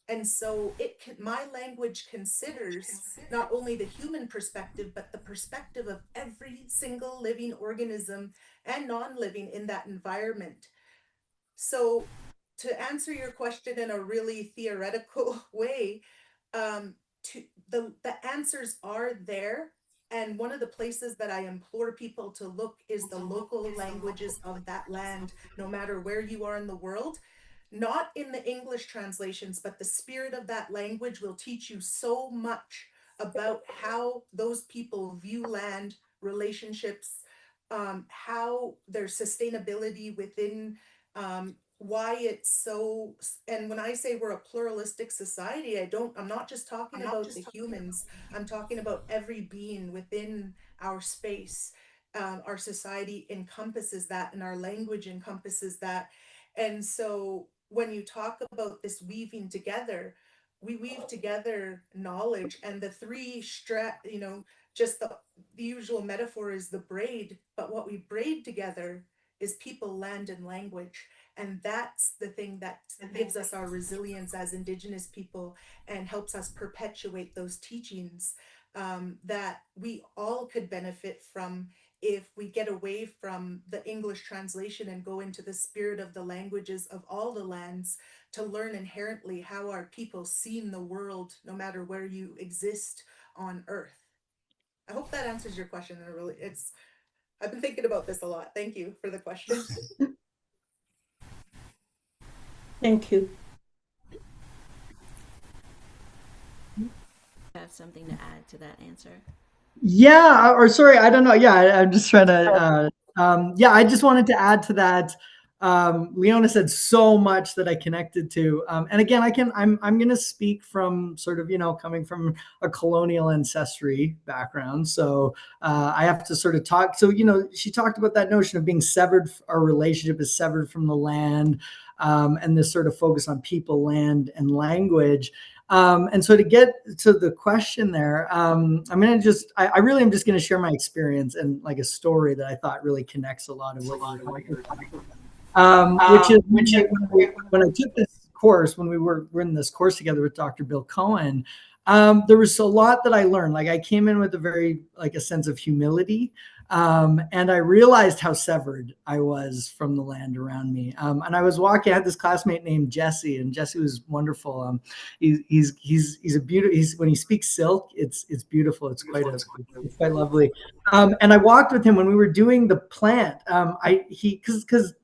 And so my language considers not only the human perspective, but the perspective of every single living organism and non-living in that environment. So to answer your question in a really theoretical way, the answers are there. And one of the places that I implore people to look is the local languages of that land, no matter where you are in the world. Not in the English translations, but the spirit of that language will teach you so much about how those people view land, relationships, how their sustainability within, why it's so. And when I say we're a pluralistic society, I'm not just talking about the humans, I'm talking about every being within our space. Our society encompasses that, and our language encompasses that. And so when you talk about this weaving together, we weave together knowledge, and the just the usual metaphor is the braid, but what we braid together is people, land, and language. And that's the thing that gives us our resilience as Indigenous people and helps us perpetuate those teachings, that we all could benefit from if we get away from the English translation and go into the spirit of the languages of all the lands to learn inherently how our people see the world, no matter where you exist on Earth. I hope that answers your question. I've been thinking about this a lot. Thank you for the question. Thank you. I have something to add to that answer. Yeah, or sorry, I don't know. Yeah, I'm just trying to. Yeah, I just wanted to add to that. Leona said so much that I connected to, and again, I'm going to speak from sort of coming from a colonial ancestry background, so I have to sort of talk. So she talked about that notion of being severed. Our relationship is severed from the land, and this sort of focus on people, land, and language. And so to get to the question there, I'm going to I really am just going to share my experience and like a story that I thought really connects a lot of what you're talking about. Which is when I took this course, when we were in this course together with Dr. Bill Cohen, there was a lot that I learned. Like I came in with a sense of humility. And I realized how severed I was from the land around me. And I was walking, I had this classmate named Jesse, and Jesse was wonderful. He's a beautiful, when he speaks Silk, it's beautiful. It's quite lovely. And I walked with him when we were doing the plant. Because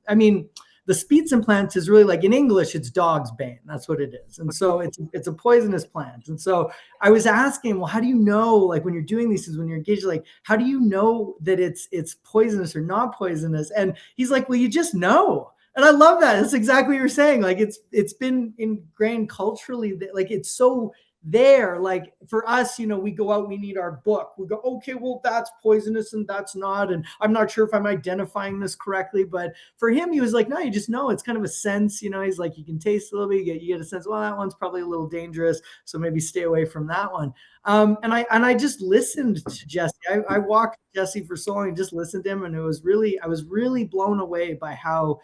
the Spitzenplant is really, like in English, it's dog's bane. That's what it is. And so it's a poisonous plant. And so I was asking, well, how do you know, like when you're doing these things, when you're engaged, like how do you know that it's poisonous or not poisonous? And he's like, well, you just know. And I love that. That's exactly what you're saying. Like it's been ingrained culturally that like it's so there. Like for us, we go out, we need our book. We go, okay, well, that's poisonous and that's not. And I'm not sure if I'm identifying this correctly, but for him, he was like, no, you just know. It's kind of a sense, he's like, you can taste a little bit, you get a sense, well, that one's probably a little dangerous, so maybe stay away from that one. And I just listened to Jesse. I walked Jesse for so long and just listened to him, and I was really blown away by how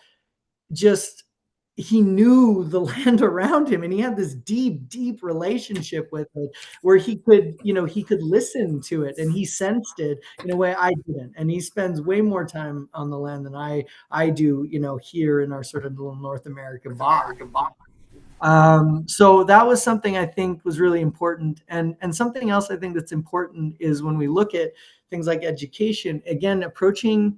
just he knew the land around him, and he had this deep relationship with it where he could listen to it, and he sensed it in a way I didn't. And he spends way more time on the land than I do, here in our sort of little North America box. So that was something I think was really important. And something else I think that's important is when we look at things like education, again, approaching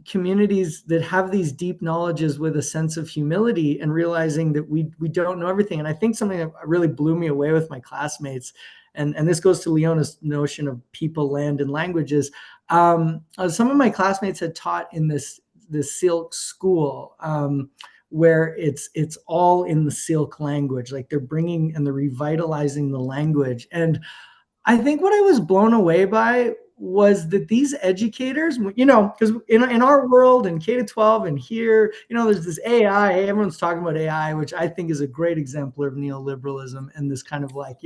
communities that have these deep knowledges with a sense of humility and realizing that we don't know everything. And I think something that really blew me away with my classmates, and this goes to Leona's notion of people, land, and languages. Some of my classmates had taught in this Silk school, where it's all in the Silk language, like they're bringing and they're revitalizing the language. And I think what I was blown away by was that these educators, because in our world in K-12 and here, there's this AI, everyone's talking about AI, which I think is a great exemplar of neoliberalism and this kind of like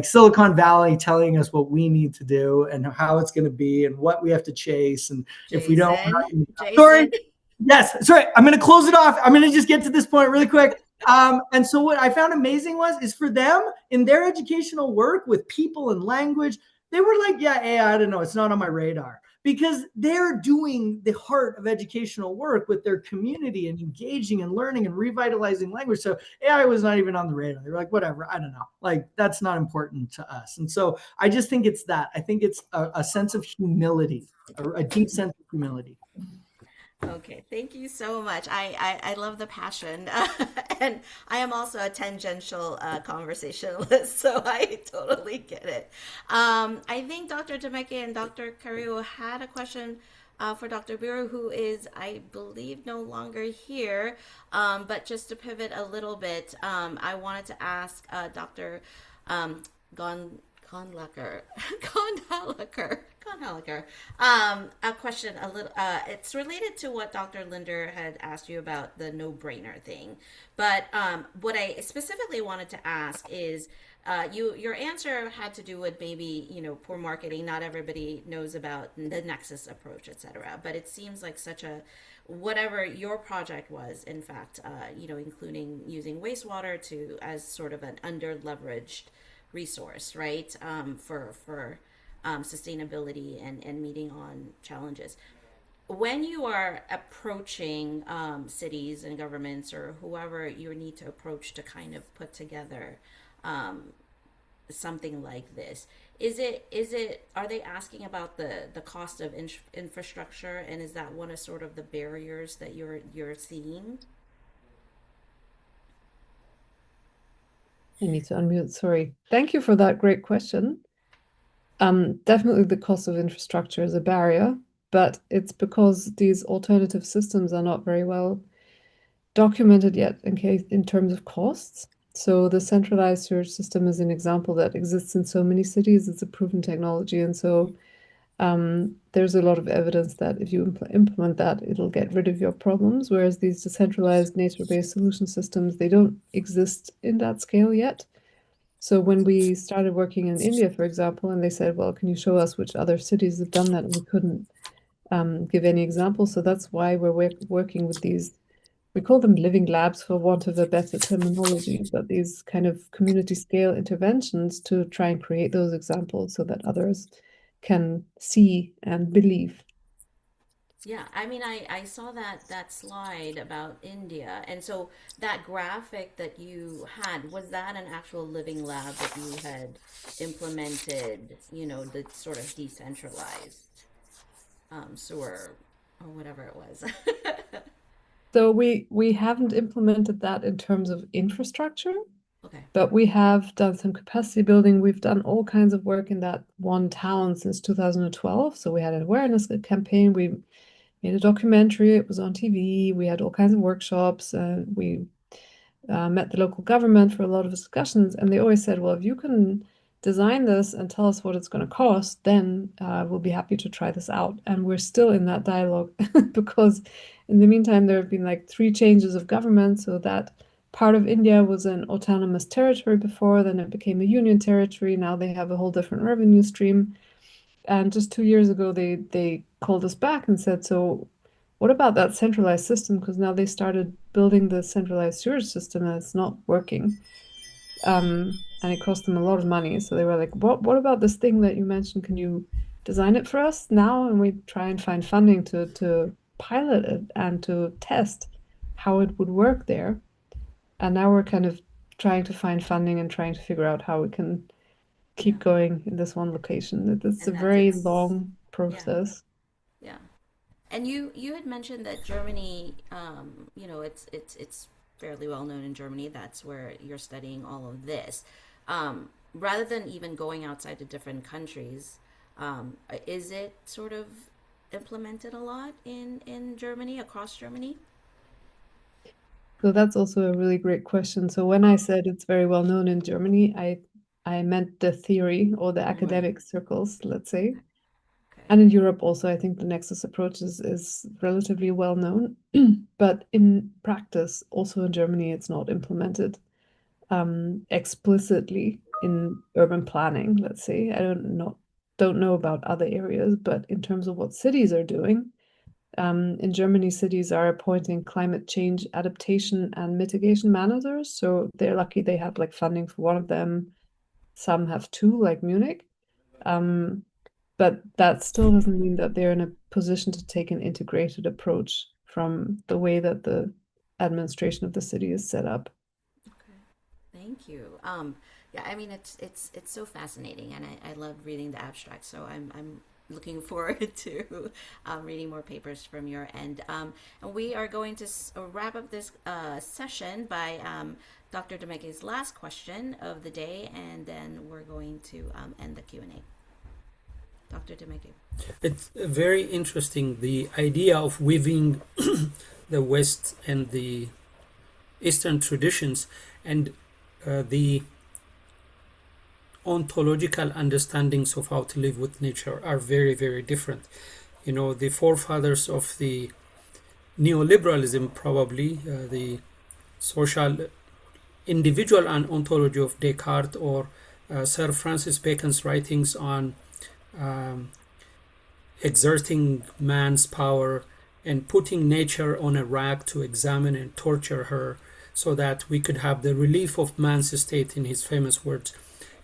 Silicon Valley telling us what we need to do and how it's going to be and what we have to chase. And if we don't, sorry. Yes, sorry. I'm going to close it off. I'm going to just get to this point really quick. And so what I found amazing is for them in their educational work with people and language, they were like, yeah, AI, I don't know, it's not on my radar, because they're doing the heart of educational work with their community and engaging and learning and revitalizing language. So AI was not even on the radar. They were like, whatever, I don't know, like that's not important to us. And so I just think it's that. I think it's a sense of humility, a deep sense of humility. Okay, thank you so much. I love the passion. And I am also a tangential conversationalist, so I totally get it. I think Dr. Demeke and Dr. Carrillo had a question for Dr. Biru, who is, I believe, no longer here. But just to pivot a little bit, I wanted to ask Dr. Gondlacker, a question a little. It's related to what Dr. Linder had asked you about the no-brainer thing, but what I specifically wanted to ask is, your answer had to do with maybe poor marketing. Not everybody knows about the Nexus approach, etc. But it seems like such a whatever your project was, in fact, including using wastewater as sort of an under-leveraged resource, right? For sustainability and meeting on challenges. When you are approaching cities and governments or whoever you need to approach to kind of put together something like this, are they asking about the cost of infrastructure, and is that one of sort of the barriers that you're seeing? I need to unmute, sorry. Thank you for that great question. Definitely the cost of infrastructure is a barrier, but it's because these alternative systems are not very well documented yet in terms of costs. So the centralized sewage system is an example that exists in so many cities. It's a proven technology, and so there's a lot of evidence that if you implement that, it'll get rid of your problems, whereas these decentralized nature-based solution systems, they don't exist in that scale yet. So when we started working in India, for example, and they said, well, can you show us which other cities have done that? And we couldn't give any examples. So that's why we're working with these, we call them living labs for want of a better terminology, but these kind of community scale interventions to try and create those examples so that others can see and believe. Yeah, I mean, I saw that slide about India, and so that graphic that you had, was that an actual living lab that you had implemented, the sort of decentralized sewer or whatever it was? So we haven't implemented that in terms of infrastructure. Okay. But we have done some capacity building. We've done all kinds of work in that one town since 2012. So we had an awareness campaign. We made a documentary. It was on TV. We had all kinds of workshops. We met the local government for a lot of discussions. And they always said, well, if you can design this and tell us what it's going to cost, then we'll be happy to try this out. And we're still in that dialogue because in the meantime, there have been like 3 changes of government. So that part of India was an autonomous territory before, then it became a union territory. Now they have a whole different revenue stream. And just 2 years ago, they called us back and said, so what about that centralized system? Because now they started building the centralized sewage system and it's not working. And it cost them a lot of money. So they were like, what about this thing that you mentioned? Can you design it for us now? And we try and find funding to pilot it and to test how it would work there. And now we're kind of trying to find funding and trying to figure out how we can keep going in this one location. It's a very long process. Yeah. And you had mentioned that Germany, it's fairly well known in Germany. That's where you're studying all of this. Rather than even going outside to different countries, is it sort of implemented a lot in Germany, across Germany? So that's also a really great question. So when I said it's very well known in Germany, I meant the theory or the academic circles, let's say. And in Europe also, I think the Nexus approach is relatively well known, but in practice, also in Germany, it's not implemented explicitly in urban planning, let's say. I don't know about other areas, but in terms of what cities are doing, in Germany, cities are appointing climate change adaptation and mitigation managers. So they're lucky they have like funding for one of them. Some have two, like Munich. But that still doesn't mean that they're in a position to take an integrated approach from the way that the administration of the city is set up. Okay, thank you. Yeah, I mean it's so fascinating, and I love reading the abstract. So I'm looking forward to reading more papers from your end. And we are going to wrap up this session by Dr. Demeke's last question of the day, and then we're going to end the Q&A. Dr. Demeke. It's very interesting, the idea of weaving the West and the Eastern traditions, and the ontological understandings of how to live with nature are very, very different. You know, the forefathers of the neoliberalism, probably the social individual and ontology of Descartes, or Sir Francis Bacon's writings on exerting man's power and putting nature on a rack to examine and torture her so that we could have the relief of man's estate, in his famous words,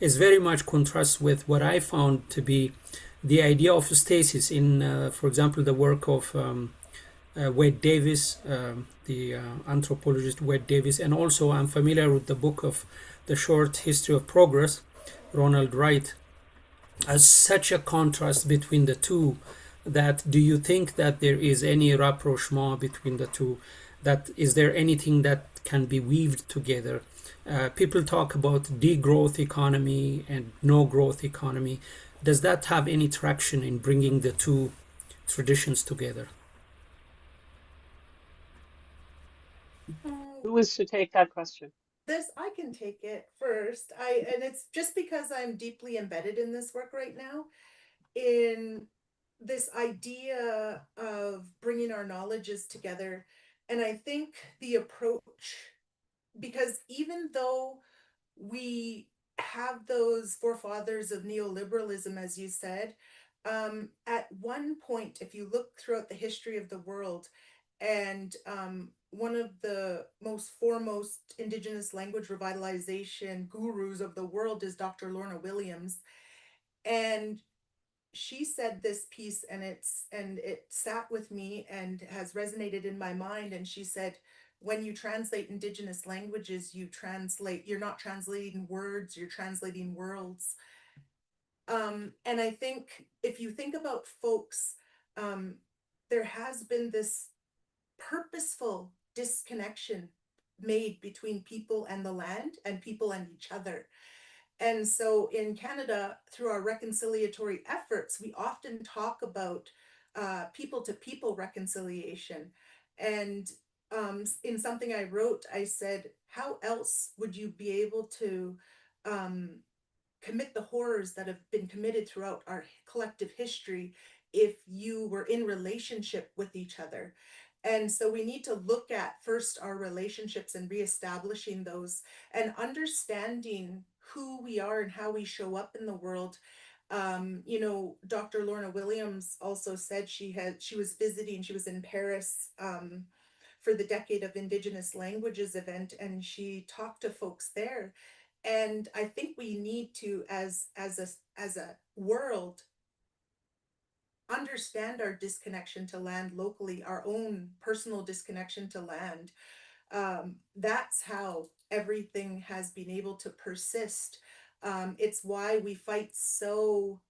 is very much contrasts with what I found to be the idea of stasis in, for example, the work of Wade Davis, the anthropologist Wade Davis, and also I'm familiar with the book of The Short History of Progress, Ronald Wright, as such a contrast between the two, that do you think that there is any rapprochement between the two? That is there anything that can be weaved together? People talk about degrowth economy and no growth economy. Does that have any traction in bringing the two traditions together? Who is to take that question? I can take it first. And it's just because I'm deeply embedded in this work right now, in this idea of bringing our knowledges together. And I think the approach, because even though we have those forefathers of neoliberalism, as you said, at one point, if you look throughout the history of the world, and one of the most foremost Indigenous language revitalization gurus of the world is Dr. Lorna Williams. And she said this piece, and it sat with me and has resonated in my mind. And she said, when you translate Indigenous languages, you're not translating words, you're translating worlds. And I think if you think about folks, there has been this purposeful disconnection made between people and the land and people and each other. And so in Canada, through our reconciliatory efforts, we often talk about people to people reconciliation. And in something I wrote, I said, how else would you be able to commit the horrors that have been committed throughout our collective history if you were in relationship with each other? And so we need to look at first our relationships and reestablishing those and understanding who we are and how we show up in the world. Dr. Lorna Williams also said she was in Paris for the Decade of Indigenous Languages event, and she talked to folks there. And I think we need to, as a world, understand our disconnection to land locally, our own personal disconnection to land. That's how everything has been able to persist. It's why we fight so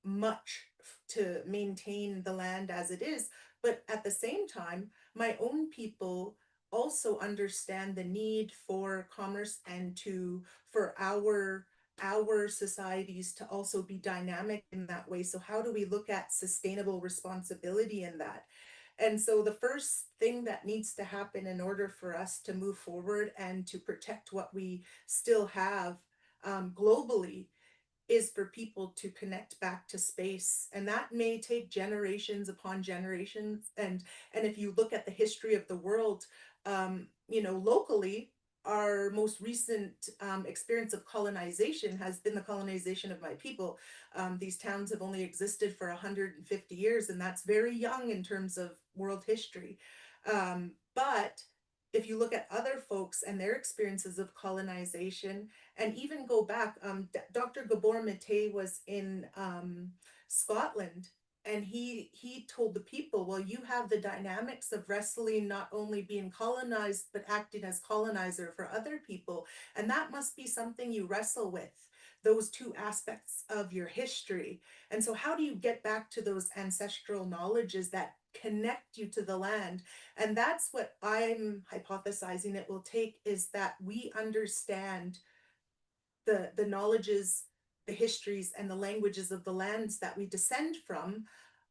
much to maintain the land as it is. But at the same time, my own people also understand the need for commerce and for our societies to also be dynamic in that way. So how do we look at sustainable responsibility in that? And so the first thing that needs to happen in order for us to move forward and to protect what we still have globally is for people to connect back to space, and that may take generations upon generations. And if you look at the history of the world, locally, our most recent experience of colonization has been the colonization of my people. These towns have only existed for 150 years, and that's very young in terms of world history. But if you look at other folks and their experiences of colonization, and even go back, Dr. Gabor Mate was in Scotland, and he told the people, well, you have the dynamics of wrestling, not only being colonized, but acting as colonizer for other people. And that must be something you wrestle with, those two aspects of your history. And so how do you get back to those ancestral knowledges that connect you to the land? And that's what I'm hypothesizing it will take, is that we understand the knowledges, the histories, and the languages of the lands that we descend from,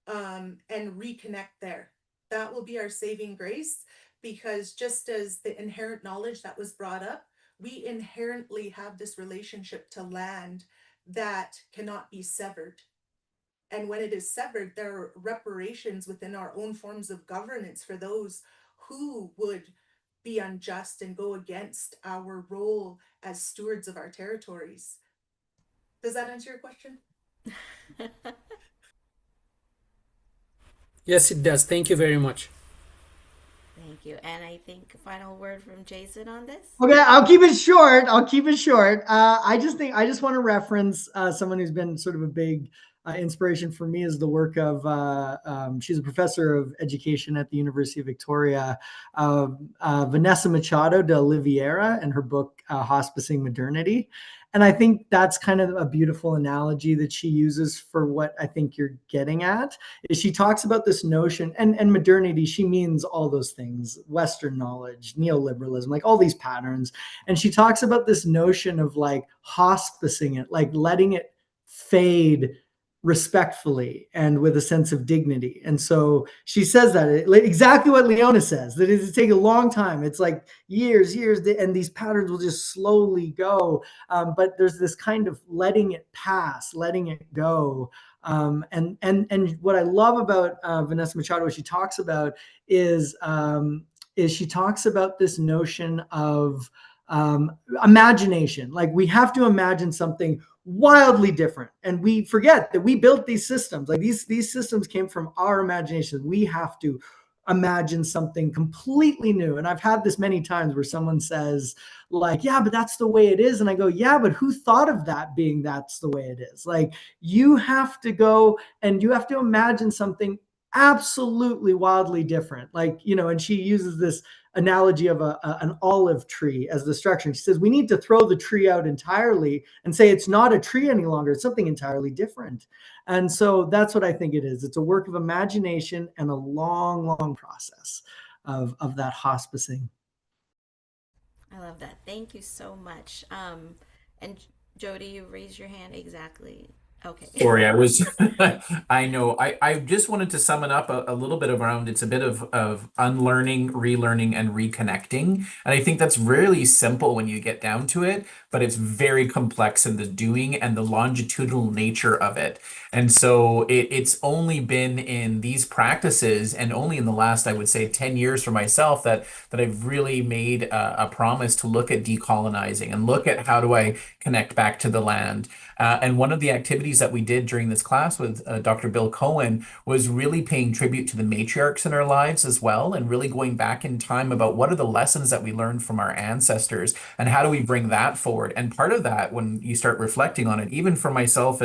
and reconnect there. That will be our saving grace, because just as the inherent knowledge that was brought up, we inherently have this relationship to land that cannot be severed. And when it is severed, there are reparations within our own forms of governance for those who would be unjust and go against our role as stewards of our territories. Does that answer your question? Yes, it does. Thank you very much. Thank you. And I think a final word from Jason on this. Okay, I'll keep it short. I just want to reference someone who's been sort of a big inspiration for me, is the work of, she's a professor of education at the University of Victoria, Vanessa Machado de Oliveira, and her book, Hospicing Modernity. And I think that's kind of a beautiful analogy that she uses for what I think you're getting at. Is she talks about this notion, and modernity, she means all those things, Western knowledge, neoliberalism, like all these patterns. And she talks about this notion of like hospicing it, like letting it fade respectfully and with a sense of dignity. And so she says that exactly what Leona says, that it's take a long time. It's like years, and these patterns will just slowly go. But there's this kind of letting it pass, letting it go. And what I love about Vanessa Machado, what she talks about is she talks about this notion of imagination. Like, we have to imagine something wildly different, and we forget that we built these systems. Like, these systems came from our imagination. We have to imagine something completely new. And I've had this many times where someone says, like, yeah, but that's the way it is. And I go, yeah, but who thought of that being that's the way it is? Like, you have to go and you have to imagine something absolutely wildly different. Like, and she uses this analogy of an olive tree as the structure. She says we need to throw the tree out entirely and say it's not a tree any longer. It's something entirely different. And so that's what I think it is. It's a work of imagination and a long, long process of that hospicing. I love that. Thank you so much. And Jody, you raised your hand exactly. Okay. Sorry, I know. I just wanted to sum it up a little bit around, it's a bit of unlearning, relearning, and reconnecting. And I think that's really simple when you get down to it, but it's very complex in the doing and the longitudinal nature of it. And so it's only been in these practices, and only in the last, I would say, 10 years for myself, that I've really made a promise to look at decolonizing and look at how do I connect back to the land. And one of the activities that we did during this class with Dr. Bill Cohen was really paying tribute to the matriarchs in our lives as well, and really going back in time about what are the lessons that we learned from our ancestors and how do we bring that forward. And part of that, when you start reflecting on it, even for myself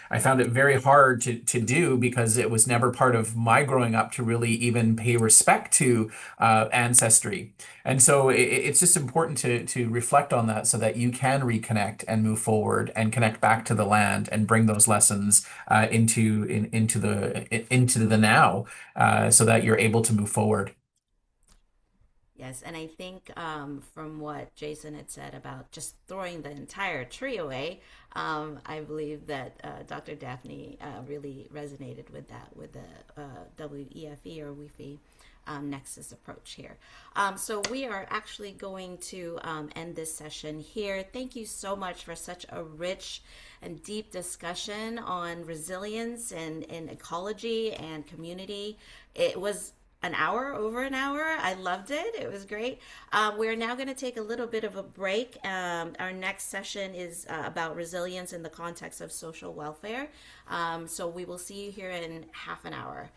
I found it very hard to do, because it was never part of my growing up to really even pay respect to ancestry. And so it's just important to reflect on that so that you can reconnect and move forward and connect back to the land and bring those lessons into the now, so that you're able to move forward. Yes, and I think from what Jason had said about just throwing the entire tree away, I believe that Dr. Daphne really resonated with that, with the WEFE or WEFE Nexus approach here. So we are actually going to end this session here. Thank you so much for such a rich and deep discussion on resilience and ecology and community. It was over an hour. I loved it. It was great. We're now going to take a little bit of a break. Our next session is about resilience in the context of social welfare. So we will see you here in half an hour.